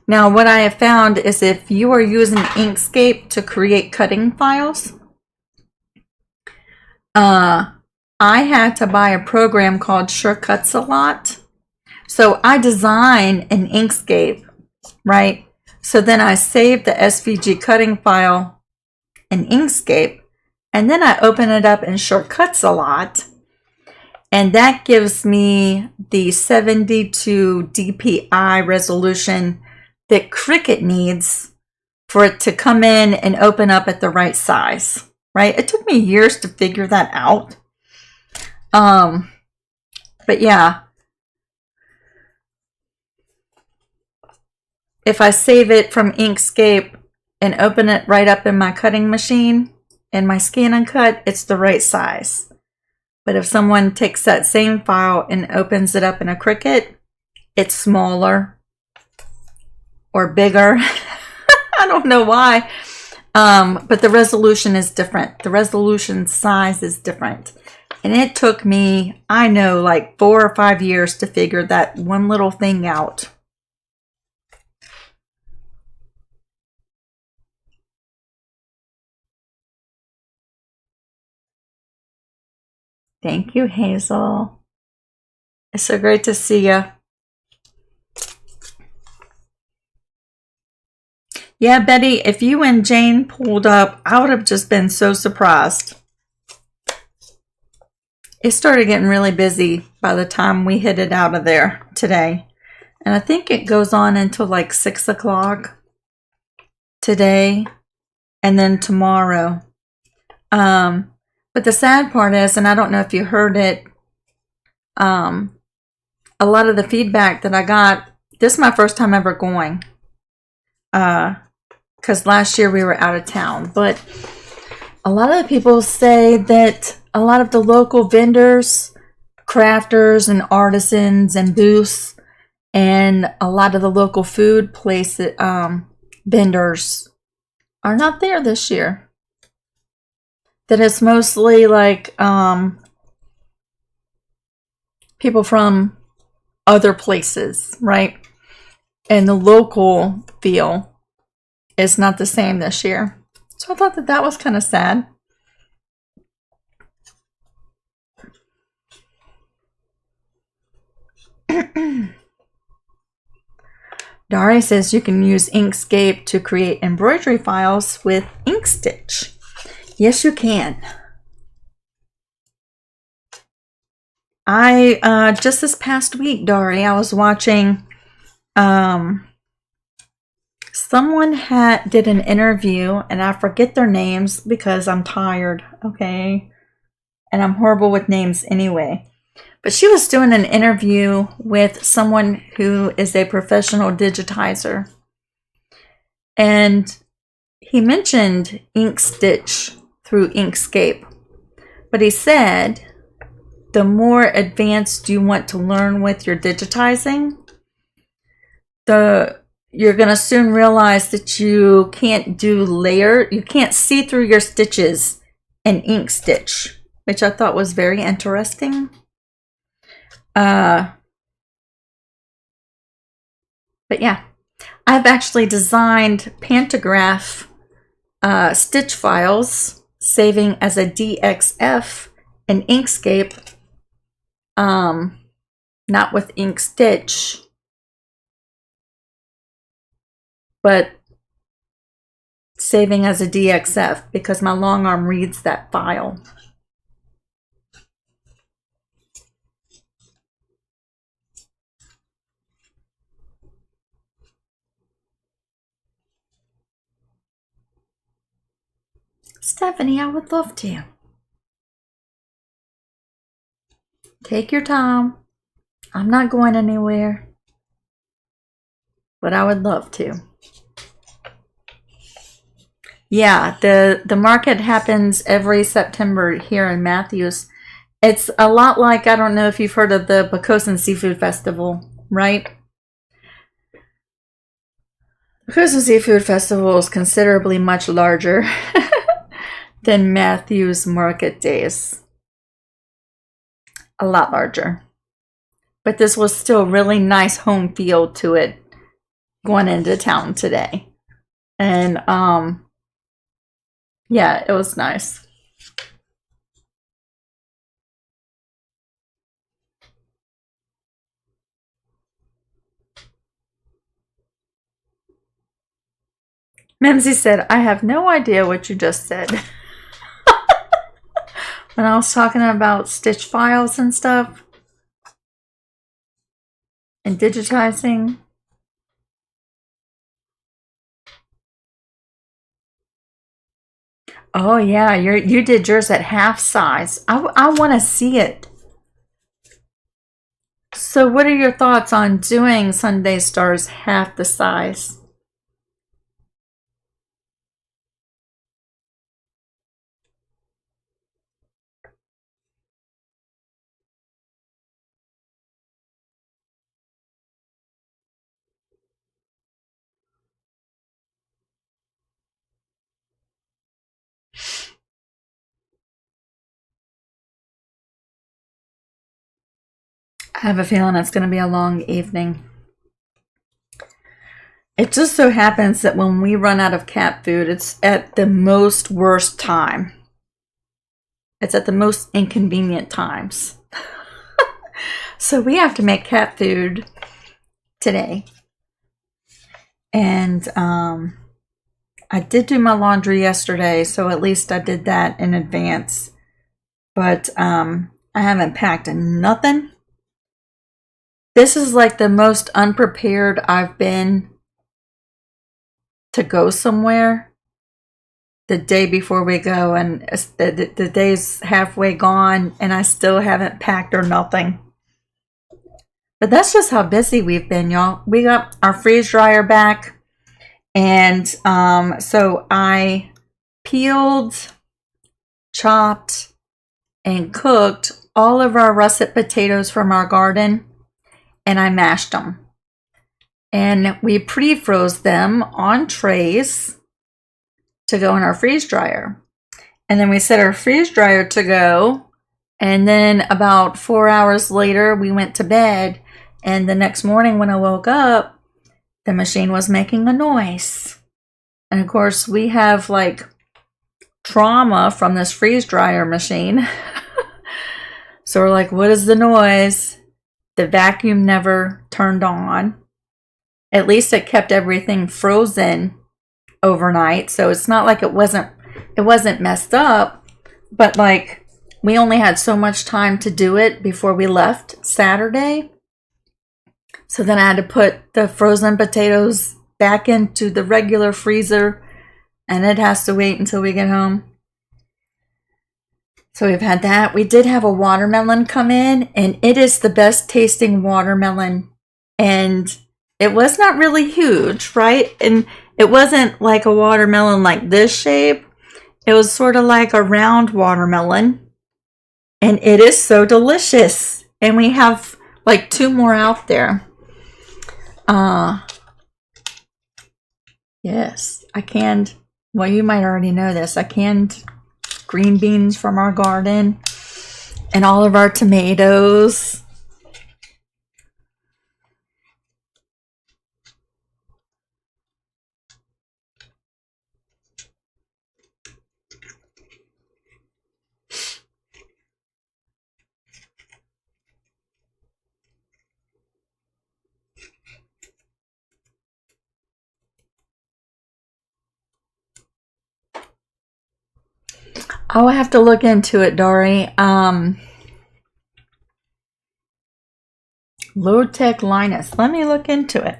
Now, what I have found is if you are using Inkscape to create cutting files, I had to buy a program called Shortcuts a Lot. So I design in Inkscape, right? So then I save the SVG cutting file in Inkscape, and then I open it up in Shortcuts a Lot, and that gives me the 72 DPI resolution that Cricut needs for it to come in and open up at the right size, right? It took me years to figure that out. But yeah, if I save it from Inkscape and open it right up in my cutting machine and my scan and cut, it's the right size. But if someone takes that same file and opens it up in a Cricut, it's smaller or bigger. I don't know why. But the resolution is different. The resolution size is different. And it took me, I know, like 4 or 5 years to figure that one little thing out. Thank you, Hazel. It's so great to see you. Yeah, Betty, if you and Jane pulled up, I would have just been so surprised. It started getting really busy by the time we headed out of there today. And I think it goes on until like 6 o'clock today and then tomorrow. But the sad part is, and I don't know if you heard it, a lot of the feedback that I got, this is my first time ever going. Because last year we were out of town. But a lot of the people say that a lot of the local vendors, crafters and artisans and booths, and a lot of the local food places, vendors are not there this year. That it's mostly like people from other places, right? And the local feel is not the same this year. So I thought that that was kind of sad. Dari says you can use Inkscape to create embroidery files with InkStitch. Yes, you can. I just this past week, Dari, I was watching someone did an interview, and I forget their names because I'm tired, okay? And I'm horrible with names anyway. But she was doing an interview with someone who is a professional digitizer. And he mentioned InkStitch through Inkscape. But he said, the more advanced you want to learn with your digitizing, you're going to soon realize that you can't you can't see through your stitches in InkStitch, which I thought was very interesting. But yeah, I've actually designed pantograph stitch files, saving as a DXF in Inkscape, not with InkStitch, but saving as a DXF because my Longarm reads that file. Stephanie, I would love to. Take your time. I'm not going anywhere, but I would love to. Yeah, the market happens every September here in Matthews. It's a lot like, I don't know if you've heard of the Pocosin Seafood Festival, right? Pocosin Seafood Festival is considerably much larger than Matthews Market Days. A lot larger. But this was still really nice home feel to it. going into town today. And yeah, it was nice. Mimsy said, I have no idea what you just said. When I was talking about stitch files and stuff and digitizing. Oh yeah, you did yours at half size. I want to see it. So what are your thoughts on doing Sunday Stars half the size? I have a feeling it's going to be a long evening. It just so happens that when we run out of cat food, it's at the most worst time. It's at the most inconvenient times. So we have to make cat food today. And I did do my laundry yesterday, so at least I did that in advance. But I haven't packed nothing. This is like the most unprepared I've been to go somewhere the day before we go, and the day's halfway gone and I still haven't packed or nothing. But that's just how busy we've been, y'all. We got our freeze dryer back, and so I peeled, chopped, and cooked all of our russet potatoes from our garden, and I mashed them. And we pre-froze them on trays to go in our freeze dryer. And then we set our freeze dryer to go. And then about 4 hours later, we went to bed. And the next morning when I woke up, the machine was making a noise. And of course, we have like trauma from this freeze dryer machine. So we're like, what is the noise? The vacuum never turned on. At least it kept everything frozen overnight. So it's not like it wasn't messed up, but like we only had so much time to do it before we left Saturday. So then I had to put the frozen potatoes back into the regular freezer, and it has to wait until we get home. So we've had that. We did have a watermelon come in, and it is the best tasting watermelon. And it was not really huge, right? And it wasn't like a watermelon like this shape. It was sort of like a round watermelon. And it is so delicious. And we have like 2 more out there. Yes, I canned, well, you might already know this. I canned green beans from our garden and all of our tomatoes. I'll have to look into it, Dory. Low Tech Linus. Let me look into it.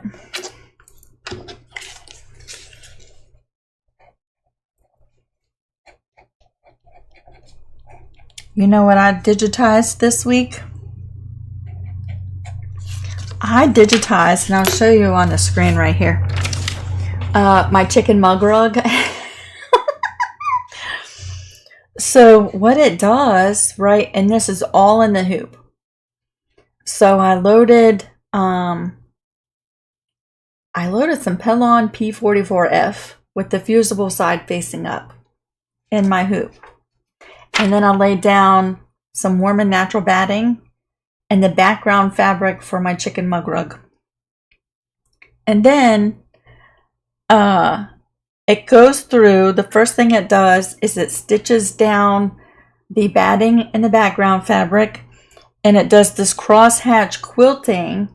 You know what I digitized this week? I digitized, and I'll show you on the screen right here, my chicken mug rug. So what it does, right, and this is all in the hoop. So I loaded some Pelon P44F with the fusible side facing up in my hoop. And then I laid down some warm and natural batting and the background fabric for my chicken mug rug. And then it goes through, the first thing it does is it stitches down the batting in the background fabric, and it does this crosshatch quilting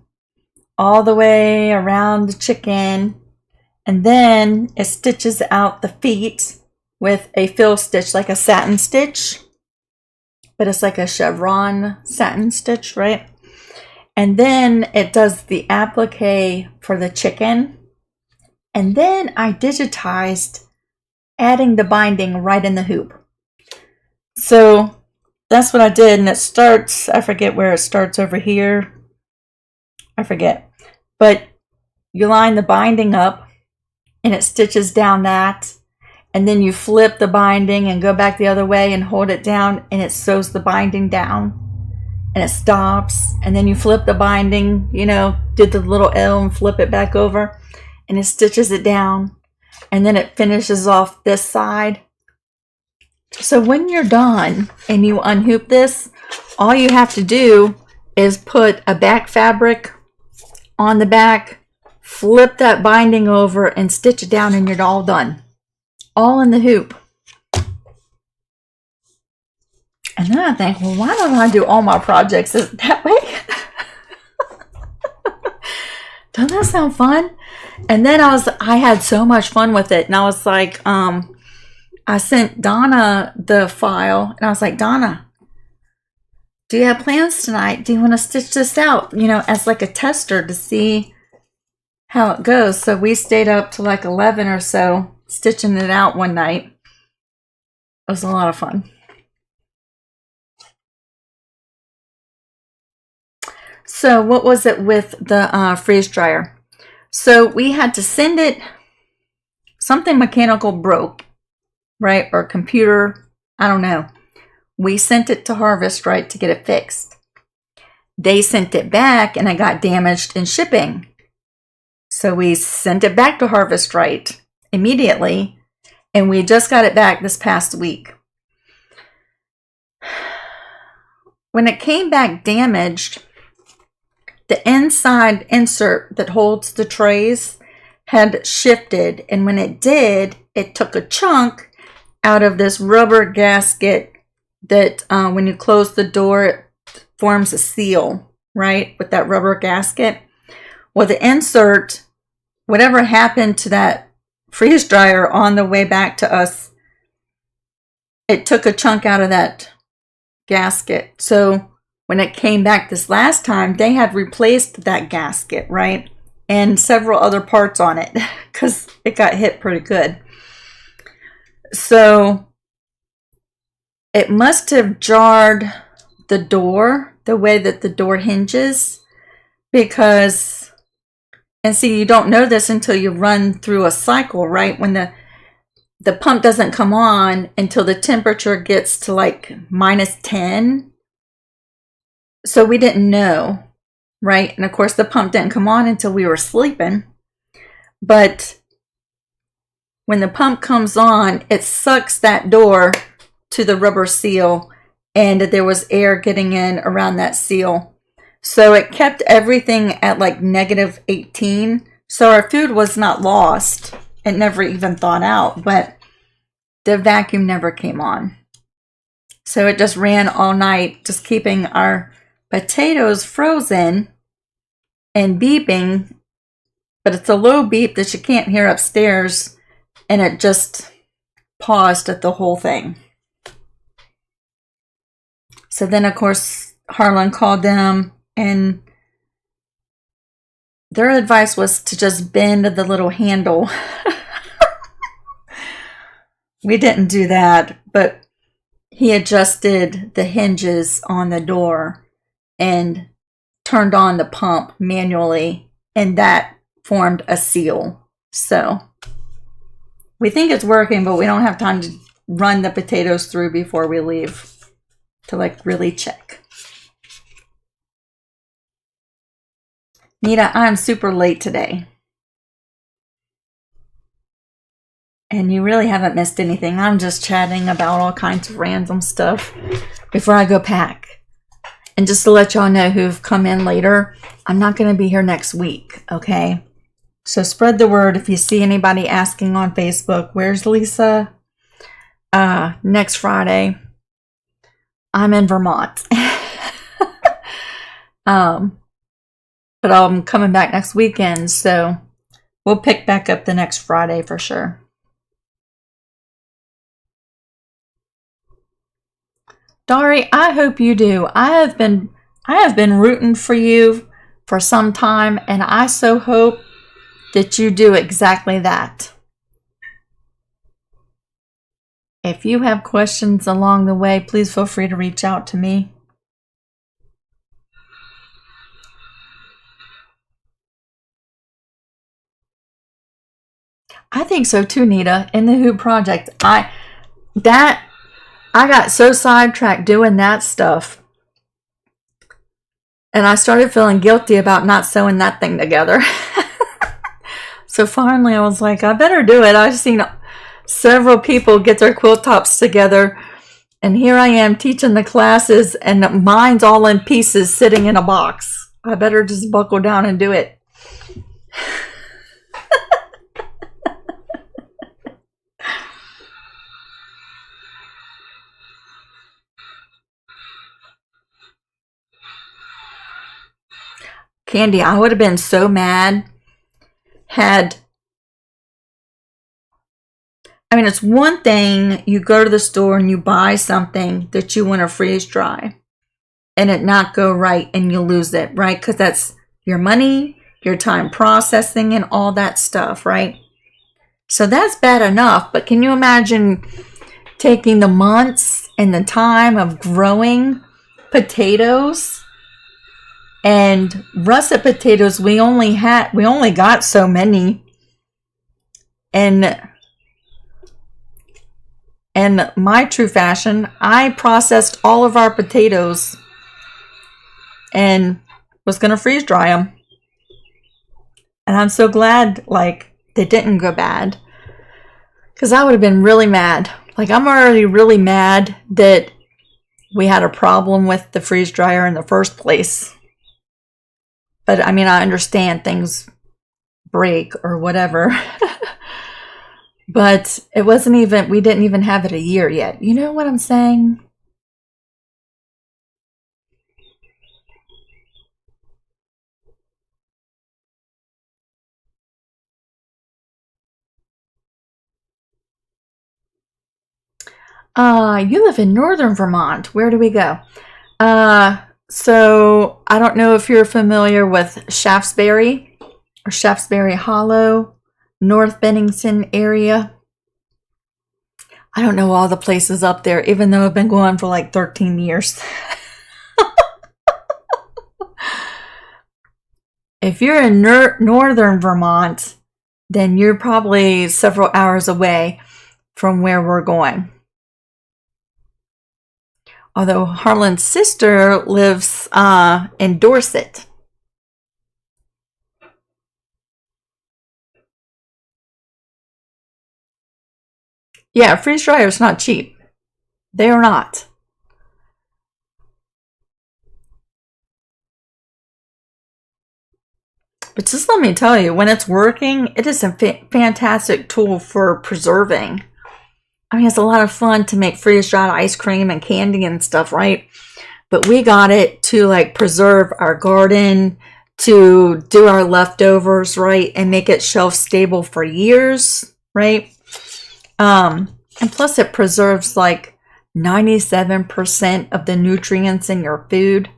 all the way around the chicken, and then it stitches out the feet with a fill stitch, like a satin stitch, but it's like a chevron satin stitch, right? And then it does the applique for the chicken. And then I digitized adding the binding right in the hoop. So that's what I did. And it starts, I forget where it starts over here. I forget. But you line the binding up and it stitches down that. And then you flip the binding and go back the other way and hold it down, and it sews the binding down. And it stops, and then you flip the binding, you know, did the little L and flip it back over, and it stitches it down, and then it finishes off this side. So when you're done and you unhoop this, all you have to do is put a back fabric on the back, flip that binding over, and stitch it down, and you're all done. All in the hoop. And then I think, well, why don't I do all my projects that way? Doesn't that sound fun? And then I had so much fun with it. And I was like, I sent Donna the file, and I was like, Donna, do you have plans tonight? Do you want to stitch this out, you know, as like a tester to see how it goes? So we stayed up to like 11 or so stitching it out one night. It was a lot of fun. So what was it with the freeze dryer? So we had to send it, something mechanical broke, right? Or computer, I don't know. We sent it to Harvest, right, to get it fixed. They sent it back and it got damaged in shipping. So we sent it back to Harvest, right, immediately. And we just got it back this past week. When it came back damaged, the inside insert that holds the trays had shifted, and when it did, it took a chunk out of this rubber gasket that when you close the door, it forms a seal, right, with that rubber gasket. Well, the insert, whatever happened to that freeze dryer on the way back to us, it took a chunk out of that gasket. So when it came back this last time, they had replaced that gasket, right? And several other parts on it because it got hit pretty good. So it must have jarred the door, the way that the door hinges, because, and see, you don't know this until you run through a cycle, right? When the pump doesn't come on until the temperature gets to like -10. So we didn't know, right? And of course the pump didn't come on until we were sleeping. But when the pump comes on, it sucks that door to the rubber seal, and there was air getting in around that seal. So it kept everything at like -18. So our food was not lost. It never even thawed out, but the vacuum never came on. So it just ran all night, just keeping our potatoes frozen and beeping, but it's a low beep that you can't hear upstairs, and it just paused at the whole thing. So then, of course, Harlan called them, and their advice was to just bend the little handle. We didn't do that, but he adjusted the hinges on the door and turned on the pump manually, and that formed a seal. So we think it's working, but we don't have time to run the potatoes through before we leave to like really check. Nita, I'm super late today. And you really haven't missed anything. I'm just chatting about all kinds of random stuff before I go pack. And just to let y'all know who've come in later, I'm not going to be here next week, okay? So spread the word if you see anybody asking on Facebook, where's Lisa? Next Friday, I'm in Vermont. But I'm coming back next weekend, so we'll pick back up the next Friday for sure. Dari, I hope you do. I have been rooting for you for some time, and I so hope that you do exactly that. If you have questions along the way, please feel free to reach out to me. I think so too, Nita. In the Who Project, I got so sidetracked doing that stuff, and I started feeling guilty about not sewing that thing together. So finally, I was like, I better do it. I've seen several people get their quilt tops together, and here I am teaching the classes, and mine's all in pieces sitting in a box. I better just buckle down and do it. Candy, I would have been so mad it's one thing you go to the store and you buy something that you want to freeze dry and it not go right and you lose it, right? Because that's your money, your time processing and all that stuff, right? So that's bad enough, but can you imagine taking the months and the time of growing potatoes? And russet potatoes, we only got so many. And my true fashion, I processed all of our potatoes and was going to freeze dry them. And I'm so glad, like, they didn't go bad. Because I would have been really mad. Like, I'm already really mad that we had a problem with the freeze dryer in the first place. But I mean, I understand things break or whatever. But it wasn't even, we didn't even have it a year yet. You know what I'm saying? You live in northern Vermont. Where do we go? So I don't know if you're familiar with Shaftesbury or Shaftesbury Hollow, North Bennington area. I don't know all the places up there, even though I've been going for like 13 years. If you're in northern Vermont, then you're probably several hours away from where we're going. Although Harlan's sister lives in Dorset. Yeah, freeze dryer is not cheap. They are not. But just let me tell you, when it's working, it is a fantastic tool for preserving. I mean, it's a lot of fun to make freeze-dried ice cream and candy and stuff, right? But we got it to like preserve our garden, to do our leftovers, right? And make it shelf stable for years, right? And plus it preserves like 97% of the nutrients in your food.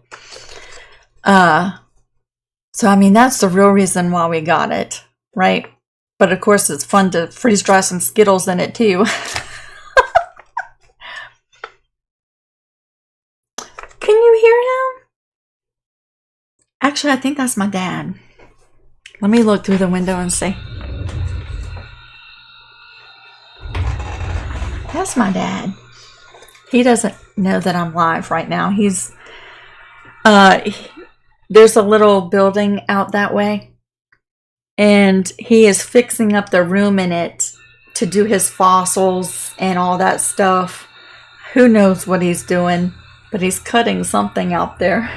So, I mean, that's the real reason why we got it, right? But of course, it's fun to freeze dry some Skittles in it too. Can you hear him? Actually, I think that's my dad. Let me look through the window and see. That's my dad. He doesn't know that I'm live right now. He's, there's a little building out that way, and he is fixing up the room in it to do his fossils and all that stuff. Who knows what he's doing, but he's cutting something out there.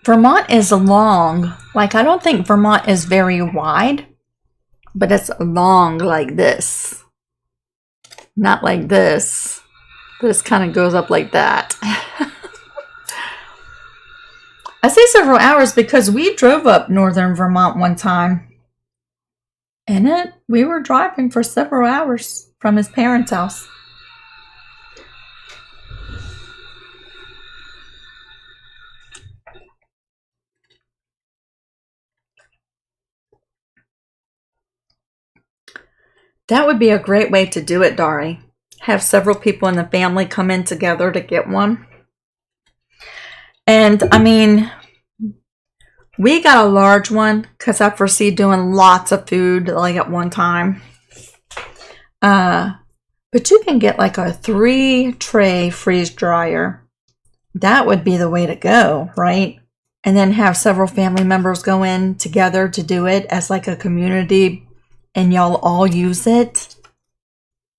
Vermont is long. Like, I don't think Vermont is very wide, but it's long like this. Not like this. This kind of goes up like that. I say several hours because we drove up northern Vermont one time. And we were driving for several hours from his parents' house. That would be a great way to do it, Dari. Have several people in the family come in together to get one. And I mean, we got a large one because I foresee doing lots of food like at one time. But you can get like a 3-tray freeze dryer. That would be the way to go, right? And then have several family members go in together to do it as like a community and y'all all use it.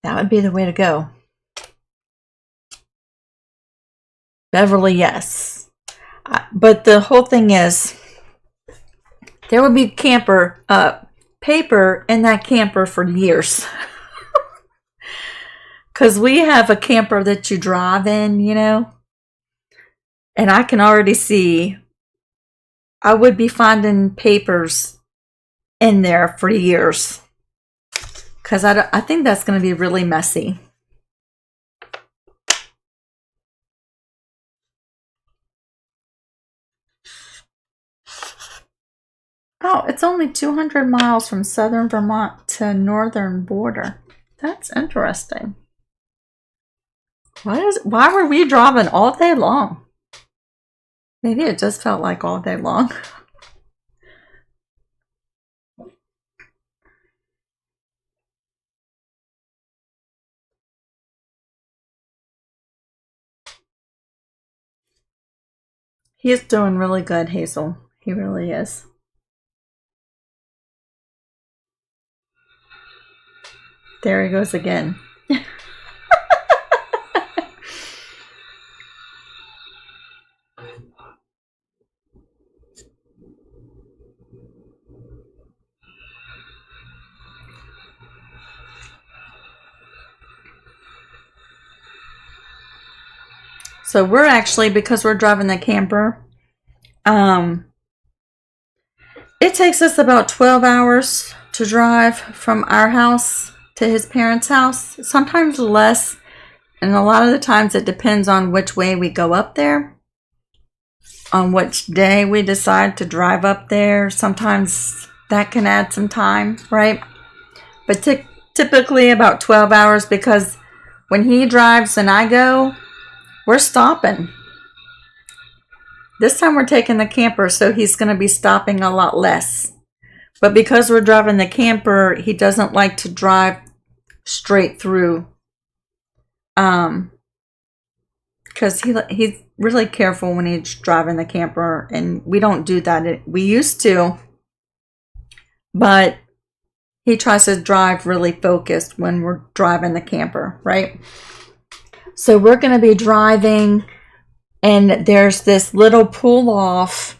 That would be the way to go. Beverly, yes. But the whole thing is, there would be paper in that camper for years. Because we have a camper that you drive in, you know. And I can already see I would be finding papers in there for years. Because I think that's going to be really messy. Oh, it's only 200 miles from southern Vermont to northern border. That's interesting. Why were we driving all day long? Maybe it just felt like all day long. He is doing really good, Hazel. He really is. There he goes again. So we're actually, because we're driving the camper, it takes us about 12 hours to drive from our house to his parents' house, sometimes less, and a lot of the times it depends on which way we go up there, on which day we decide to drive up there. Sometimes that can add some time, right? But typically about 12 hours, because when he drives and I go, we're stopping. This time we're taking the camper, so he's going to be stopping a lot less. But because we're driving the camper, he doesn't like to drive straight through. Because he's really careful when he's driving the camper, and we don't do that. We used to, but he tries to drive really focused when we're driving the camper, right? So we're going to be driving, and there's this little pull off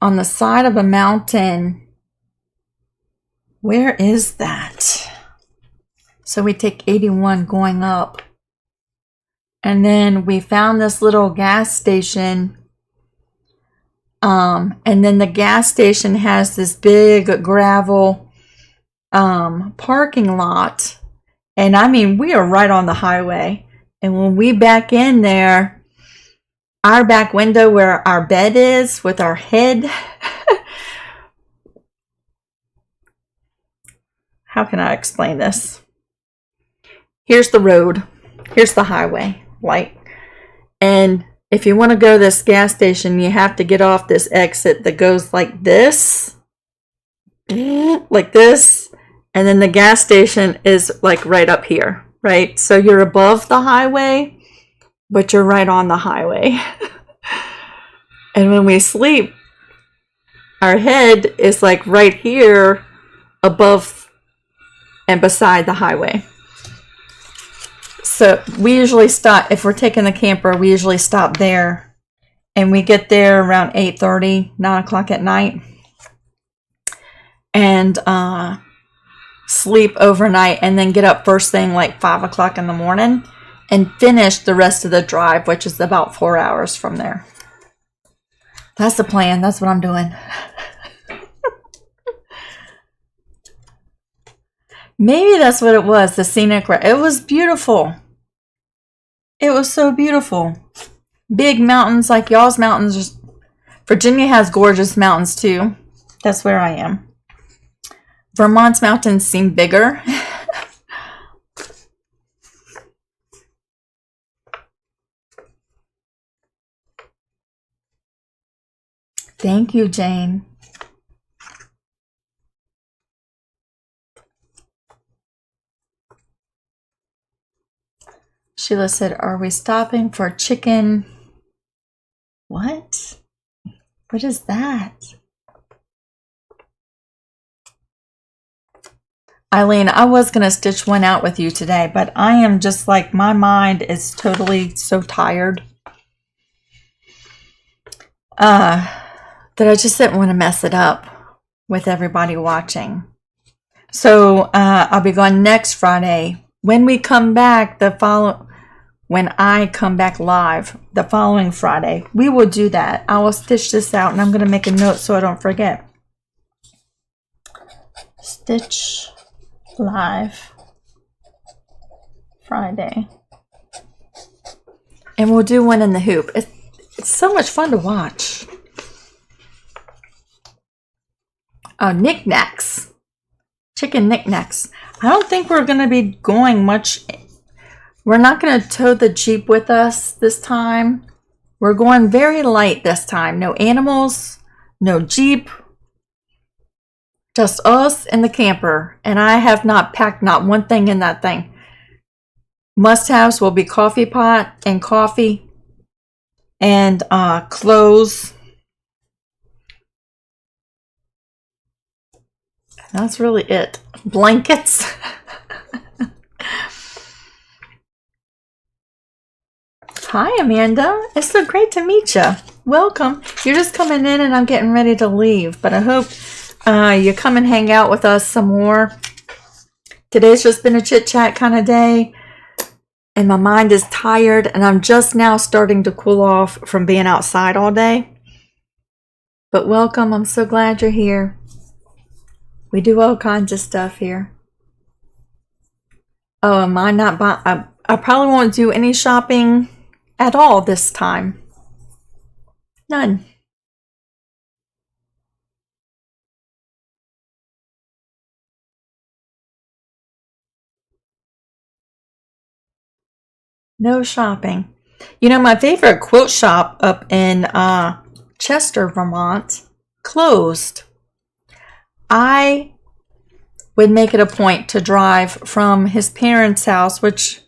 on the side of a mountain. Where is that? So we take 81 going up. And then we found this little gas station. And then the gas station has this big gravel parking lot. And I mean, we are right on the highway. And when we back in there, our back window where our bed is with our head, how can I explain this? Here's the road. Here's the highway, like, and if you want to go to this gas station, you have to get off this exit that goes like this, and then the gas station is like right up here, right? So you're above the highway, but you're right on the highway. And when we sleep, our head is like right here above and beside the highway. So we usually stop, if we're taking the camper, we usually stop there and we get there around 8:30, 9 o'clock at night, and sleep overnight, and then get up first thing like 5 o'clock in the morning and finish the rest of the drive, which is about 4 hours from there. That's the plan. That's what I'm doing. Maybe that's what it was, the scenic route. It was beautiful. It was so beautiful. Big mountains like y'all's mountains. Virginia has gorgeous mountains too. That's where I am. Vermont's mountains seem bigger. Thank you, Jane. Sheila said, are we stopping for chicken? What? What is that? Eileen, I was going to stitch one out with you today, but I am just like, my mind is totally so tired that I just didn't want to mess it up with everybody watching. So I'll be gone next Friday. When we come back, when I come back live the following Friday, we will do that. I will stitch this out, and I'm going to make a note so I don't forget. Stitch live Friday. And we'll do one in the hoop. It's so much fun to watch. Oh, knickknacks. Chicken knickknacks. I don't think we're going to be going much. We're not going to tow the Jeep with us this time. We're going very light this time. No animals, no Jeep. Just us and the camper. And I have not packed not one thing in that thing. Must-haves will be coffee pot and coffee and clothes. That's really it. Blankets. Hi, Amanda. It's so great to meet you. Welcome. You're just coming in and I'm getting ready to leave, but I hope you come and hang out with us some more. Today's just been a chit-chat kind of day, and my mind is tired, and I'm just now starting to cool off from being outside all day. But welcome. I'm so glad you're here. We do all kinds of stuff here. Oh, am I not buying? I probably won't do any shopping at all this time. None. No shopping. You know, my favorite quilt shop up in Chester, Vermont, closed. I would make it a point to drive from his parents' house, which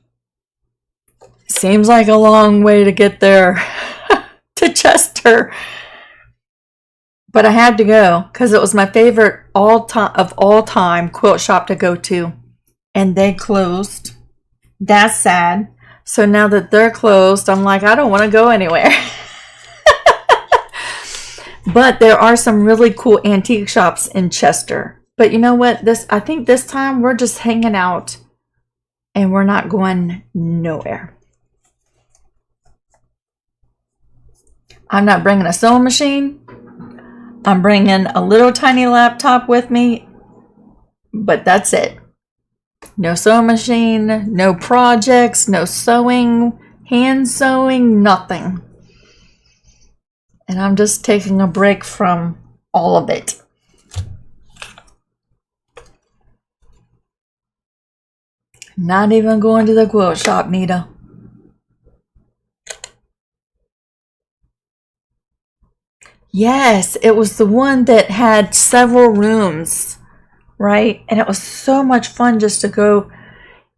seems like a long way to get there, to Chester. But I had to go because it was my favorite all time quilt shop to go to. And they closed. That's sad. So now that they're closed, I'm like, I don't want to go anywhere. But there are some really cool antique shops in Chester. But you know what? I think this time we're just hanging out and we're not going nowhere. I'm not bringing a sewing machine. I'm bringing a little tiny laptop with me, but that's it. No sewing machine, no projects, no sewing, hand sewing, nothing. And I'm just taking a break from all of it. Not even going to the quilt shop, Nita. Yes, it was the one that had several rooms, right? And it was so much fun just to go.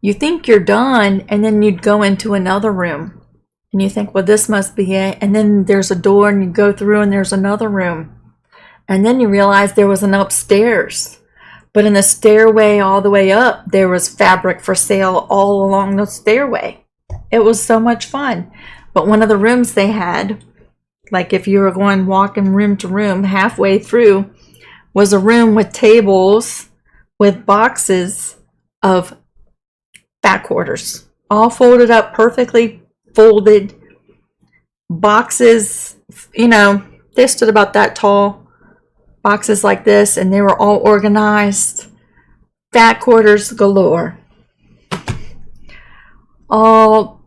You think you're done, and then you'd go into another room. And you think, well, this must be it. And then there's a door, and you go through, and there's another room. And then you realize there was an upstairs. But in the stairway all the way up, there was fabric for sale all along the stairway. It was so much fun. But one of the rooms they had Like if you were going walking room to room, halfway through was a room with tables with boxes of fat quarters, all folded up, perfectly folded boxes. You know, they stood about that tall, boxes like this, and they were all organized. Fat quarters galore. All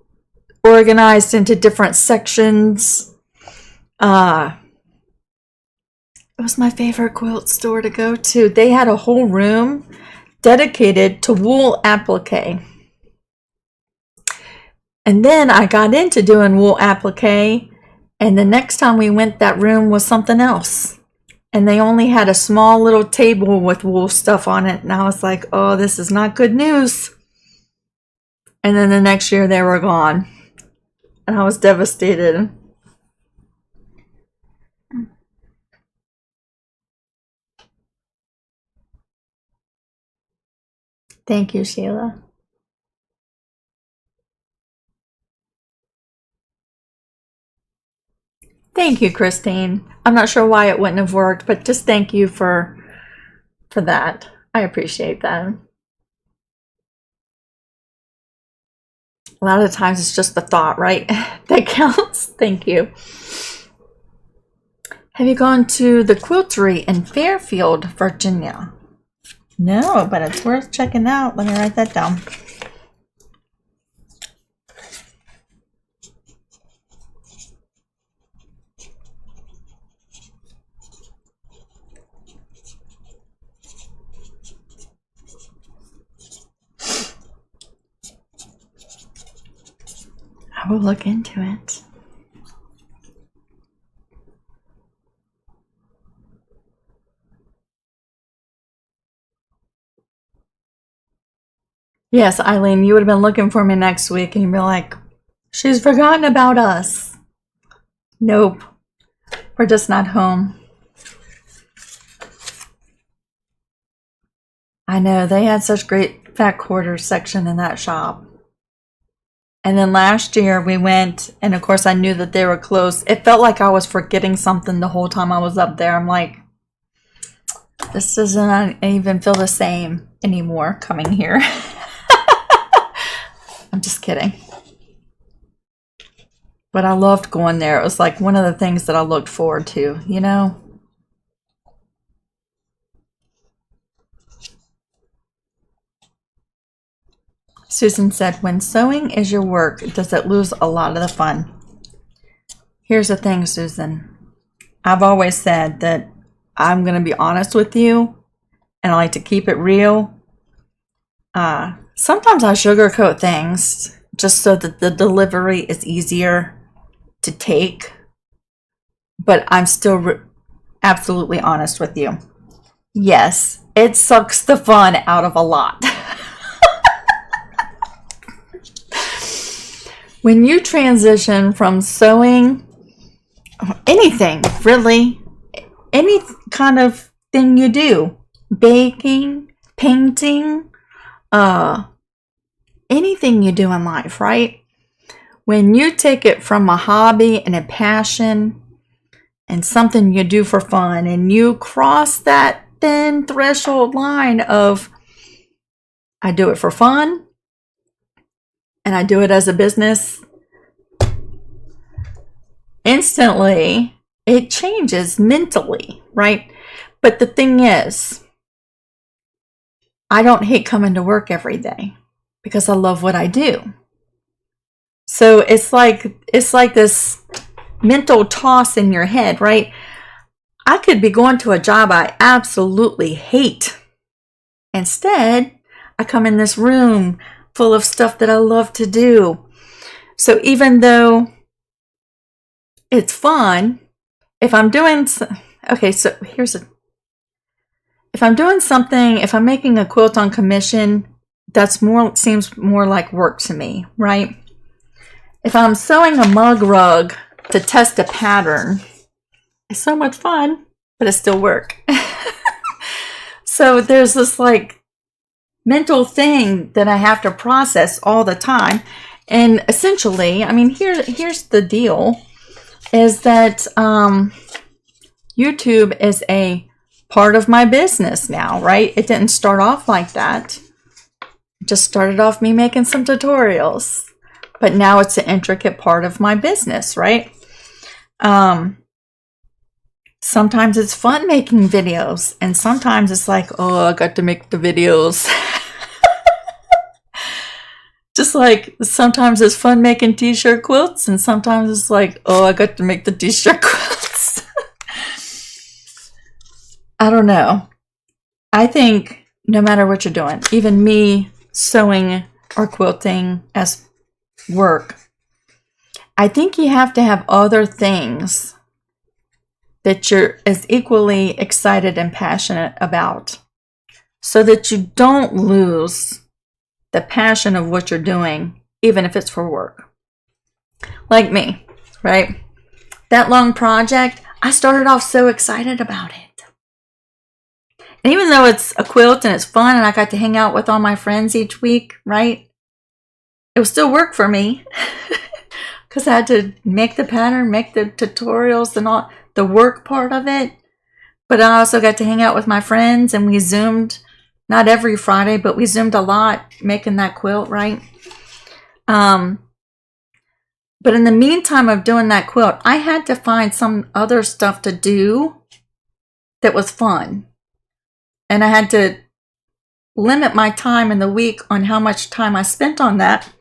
organized into different sections. It was my favorite quilt store to go to. They had a whole room dedicated to wool applique. And then I got into doing wool applique, and the next time we went, that room was something else. And they only had a small little table with wool stuff on it. And I was like, oh, this is not good news. And then the next year they were gone. And I was devastated. Thank you, Sheila. Thank you, Christine. I'm not sure why it wouldn't have worked, but just thank you for that. I appreciate that. A lot of times it's just the thought, right? That counts. Thank you. Have you gone to the Quiltery in Fairfield, Virginia? No, but it's worth checking out. Let me write that down. I will look into it. Yes, Eileen, you would have been looking for me next week and you'd be like, she's forgotten about us. Nope. We're just not home. I know, they had such great fat quarters section in that shop. And then last year we went, and of course I knew that they were closed. It felt like I was forgetting something the whole time I was up there. I'm like, this doesn't even feel the same anymore coming here. I'm just kidding. But I loved going there. It was like one of the things that I looked forward to, you know? Susan said, when sewing is your work, does it lose a lot of the fun? Here's the thing, Susan. I've always said that I'm going to be honest with you, and I like to keep it real. Sometimes I sugarcoat things just so that the delivery is easier to take, but I'm still absolutely honest with you. Yes, it sucks the fun out of a lot. When you transition from sewing, anything, really, any kind of thing you do, baking, painting, anything you do in life, right? When you take it from a hobby and a passion and something you do for fun, and you cross that thin threshold line of, I do it for fun, and I do it as a business, instantly it changes mentally, right? But the thing is, I don't hate coming to work every day because I love what I do. So it's like this mental toss in your head, right? I could be going to a job I absolutely hate. Instead, I come in this room full of stuff that I love to do. So even though it's fun, if I'm doing, okay, so if I'm doing something, if I'm making a quilt on commission, seems more like work to me, right? If I'm sewing a mug rug to test a pattern, it's so much fun, but it's still work. So there's this like mental thing that I have to process all the time. And essentially, I mean, here's the deal. is that YouTube is a part of my business now, right? It didn't start off like that. It just started off me making some tutorials, but now it's an intricate part of my business, right? Sometimes it's fun making videos, and sometimes it's like, oh, I got to make the videos. Just like sometimes it's fun making t-shirt quilts, and sometimes it's like, oh, I got to make the t-shirt quilts. I don't know. I think no matter what you're doing, even me sewing or quilting as work, I think you have to have other things that you're as equally excited and passionate about, so that you don't lose the passion of what you're doing, even if it's for work. Like me, right? That long project, I started off so excited about it. And even though it's a quilt and it's fun and I got to hang out with all my friends each week, right? It was still work for me because I had to make the pattern, make the tutorials and all the work part of it. But I also got to hang out with my friends, and we Zoomed, not every Friday, but we Zoomed a lot making that quilt, right? But in the meantime of doing that quilt, I had to find some other stuff to do that was fun. And I had to limit my time in the week on how much time I spent on that,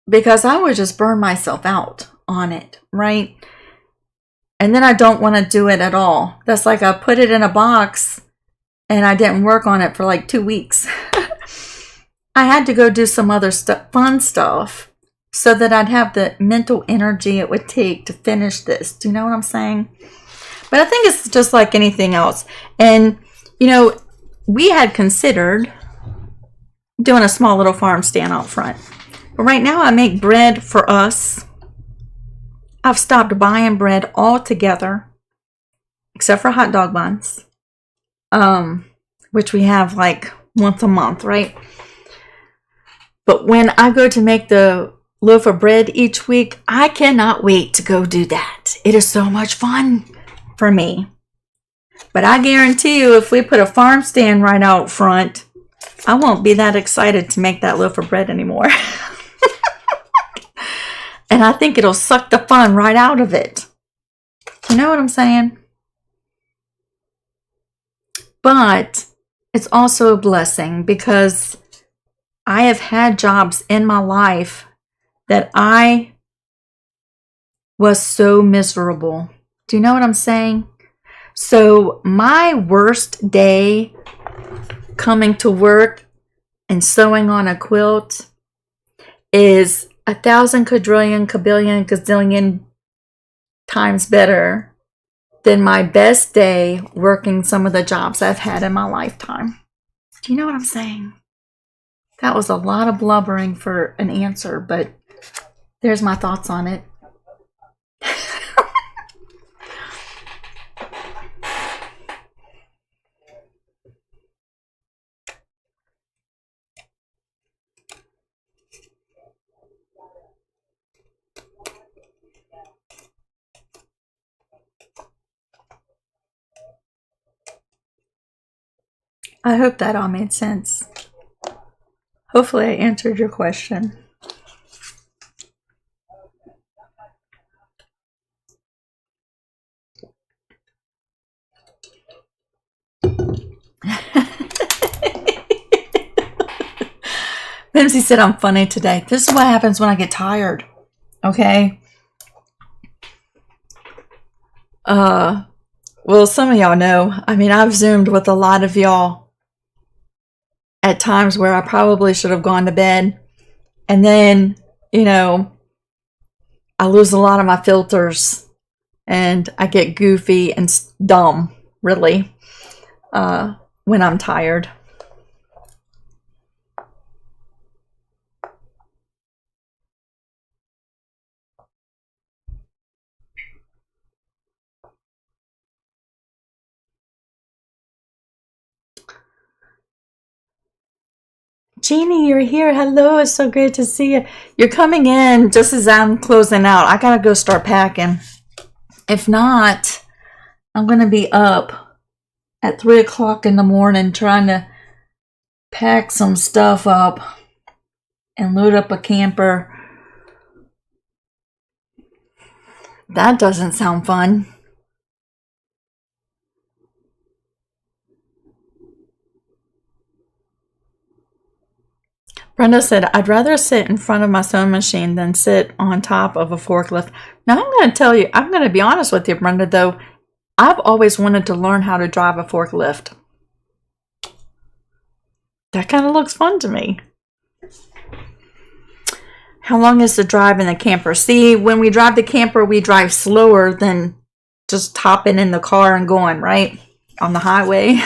because I would just burn myself out on it, right? And then I don't want to do it at all. That's like I put it in a box and I didn't work on it for like 2 weeks. I had to go do some other fun stuff so that I'd have the mental energy it would take to finish this. Do you know what I'm saying? But I think it's just like anything else. And, you know, we had considered doing a small little farm stand out front. But right now I make bread for us. I've stopped buying bread altogether, except for hot dog buns, which we have like once a month, right? But when I go to make the loaf of bread each week, I cannot wait to go do that. It is so much fun for me. But I guarantee you, if we put a farm stand right out front, I won't be that excited to make that loaf of bread anymore. And I think it'll suck the fun right out of it. You know what I'm saying? But it's also a blessing, because I have had jobs in my life that I was so miserable. Do you know what I'm saying? So my worst day coming to work and sewing on a quilt is 1,000 quadrillion, kabillion, gazillion times better than my best day working some of the jobs I've had in my lifetime. Do you know what I'm saying? That was a lot of blubbering for an answer, but there's my thoughts on it. I hope that all made sense. Hopefully I answered your question. Mimsy said I'm funny today. This is what happens when I get tired. Okay? Well, some of y'all know. I mean, I've Zoomed with a lot of y'all at times where I probably should have gone to bed. And then, you know, I lose a lot of my filters and I get goofy and dumb, really, when I'm tired. Jeannie, you're here. Hello, it's so great to see you. You're coming in just as I'm closing out. I gotta go start packing. If not, I'm gonna be up at 3 o'clock in the morning trying to pack some stuff up and load up a camper. That doesn't sound fun. Brenda said, I'd rather sit in front of my sewing machine than sit on top of a forklift. Now, I'm going to tell you, I'm going to be honest with you, Brenda, though. I've always wanted to learn how to drive a forklift. That kind of looks fun to me. How long is the drive in the camper? See, when we drive the camper, we drive slower than just hopping in the car and going, right? On the highway.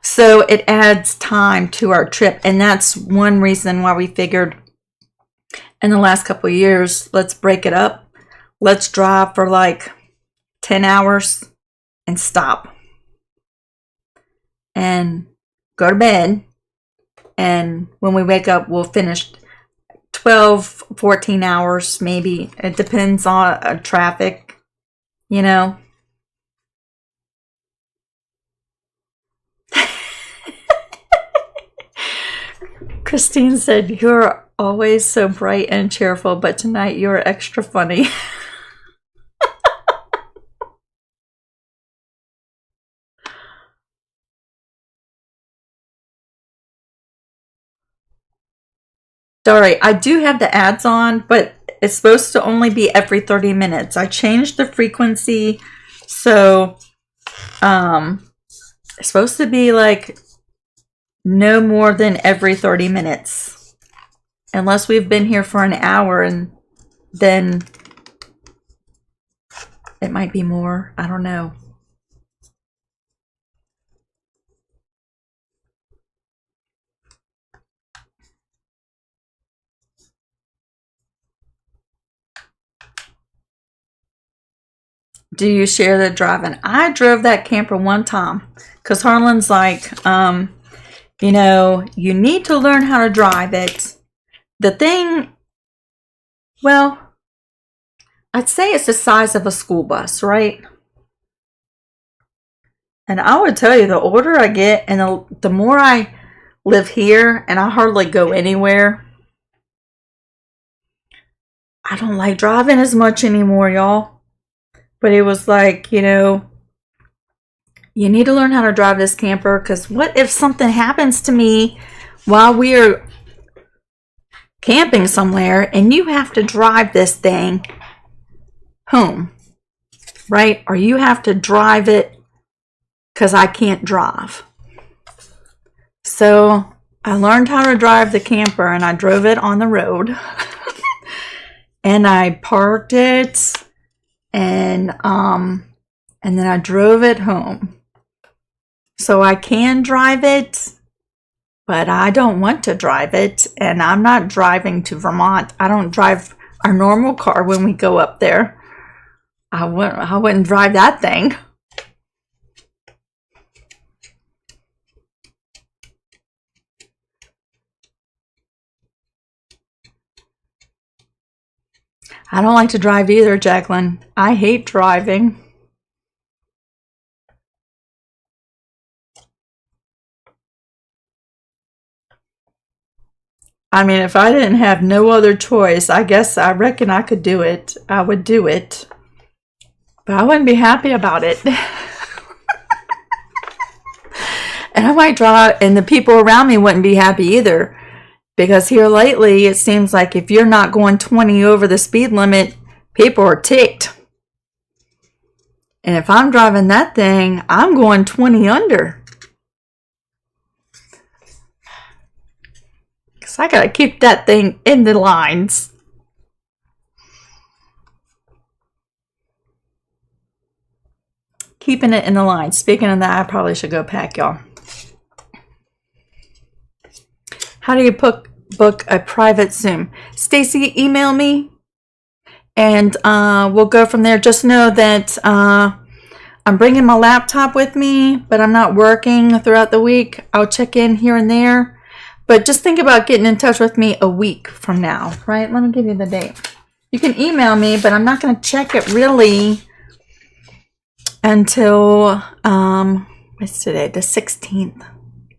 So it adds time to our trip. And that's one reason why we figured in the last couple of years, let's break it up. Let's drive for like 10 hours and stop. And go to bed. And when we wake up, we'll finish 12, 14 hours maybe. It depends on traffic, you know. Christine said, you're always so bright and cheerful, but tonight you're extra funny. Sorry, I do have the ads on, but it's supposed to only be every 30 minutes. I changed the frequency, so it's supposed to be like no more than every 30 minutes. Unless we've been here for an hour, and then it might be more. I don't know. Do you share the driving? I drove that camper one time because Harlan's like, you know, you need to learn how to drive it. The thing, well, I'd say it's the size of a school bus, right? And I would tell you, the older I get and the more I live here and I hardly go anywhere, I don't like driving as much anymore, y'all. But it was like, you know, you need to learn how to drive this camper, because what if something happens to me while we're camping somewhere and you have to drive this thing home, right? Or you have to drive it because I can't drive. So I learned how to drive the camper and I drove it on the road and I parked it. And then I drove it home. So I can drive it, but I don't want to drive it. And I'm not driving to Vermont. I don't drive our normal car when we go up there. I wouldn't drive that thing. I don't like to drive either, Jacqueline. I hate driving. I mean, if I didn't have no other choice, I reckon I could do it. I would do it. But I wouldn't be happy about it. And I might drive, and the people around me wouldn't be happy either. Because here lately, it seems like if you're not going 20 over the speed limit, people are ticked. And if I'm driving that thing, I'm going 20 under. Because I got to keep that thing in the lines. Keeping it in the lines. Speaking of that, I probably should go pack, y'all. How do you book a private Zoom? Stacy, email me and we'll go from there. Just know that I'm bringing my laptop with me, but I'm not working throughout the week. I'll check in here and there, But just think about getting in touch with me a week from now, right? Let me give you the date. You can email me, but I'm not going to check it really until, what's today? The 16th.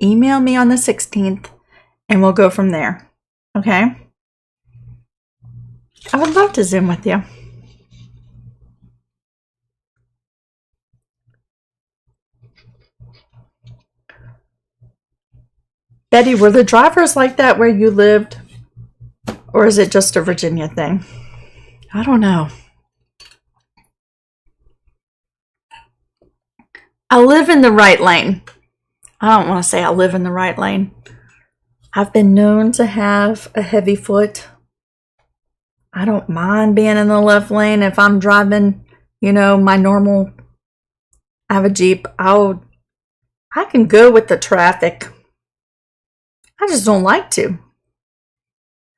Email me on the 16th and we'll go from there. Okay? I would love to Zoom with you. Betty, were the drivers like that where you lived? Or is it just a Virginia thing? I don't know. I live in the right lane. I don't want to say I live in the right lane. I've been known to have a heavy foot. I don't mind being in the left lane if I'm driving, you know, my normal. I have a Jeep. I can go with the traffic. I just don't like to.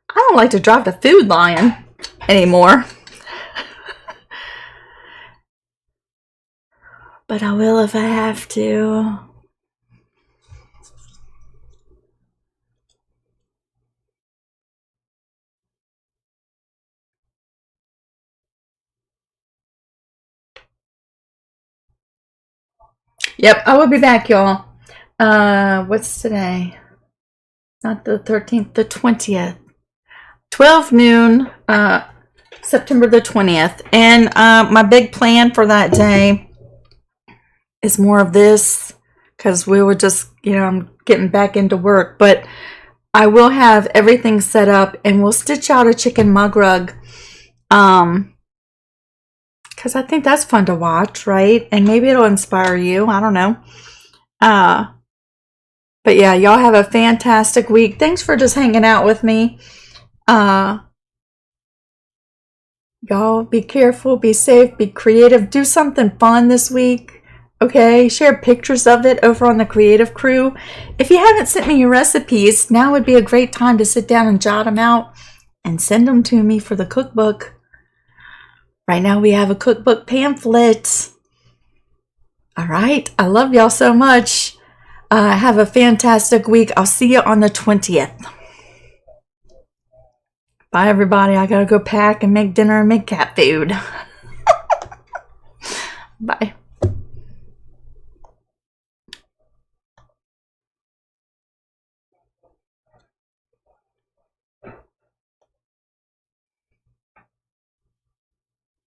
I don't like to drive the Food Lion anymore. But I will if I have to. Yep, I will be back, y'all. What's today? Not the 13th, the 20th. 12 noon, September the 20th. And my big plan for that day is more of this, because we were just, you know, I'm getting back into work. But I will have everything set up and we'll stitch out a chicken mug rug. Because I think that's fun to watch, right? And maybe it'll inspire you. I don't know. But yeah, y'all have a fantastic week. Thanks for just hanging out with me. Y'all be careful, be safe, be creative. Do something fun this week. Okay? Share pictures of it over on the Creative Crew. If you haven't sent me your recipes, now would be a great time to sit down and jot them out and send them to me for the cookbook. Right now we have a cookbook pamphlet. All right. I love y'all so much. Have a fantastic week. I'll see you on the 20th. Bye, everybody. I got to go pack and make dinner and make cat food. Bye.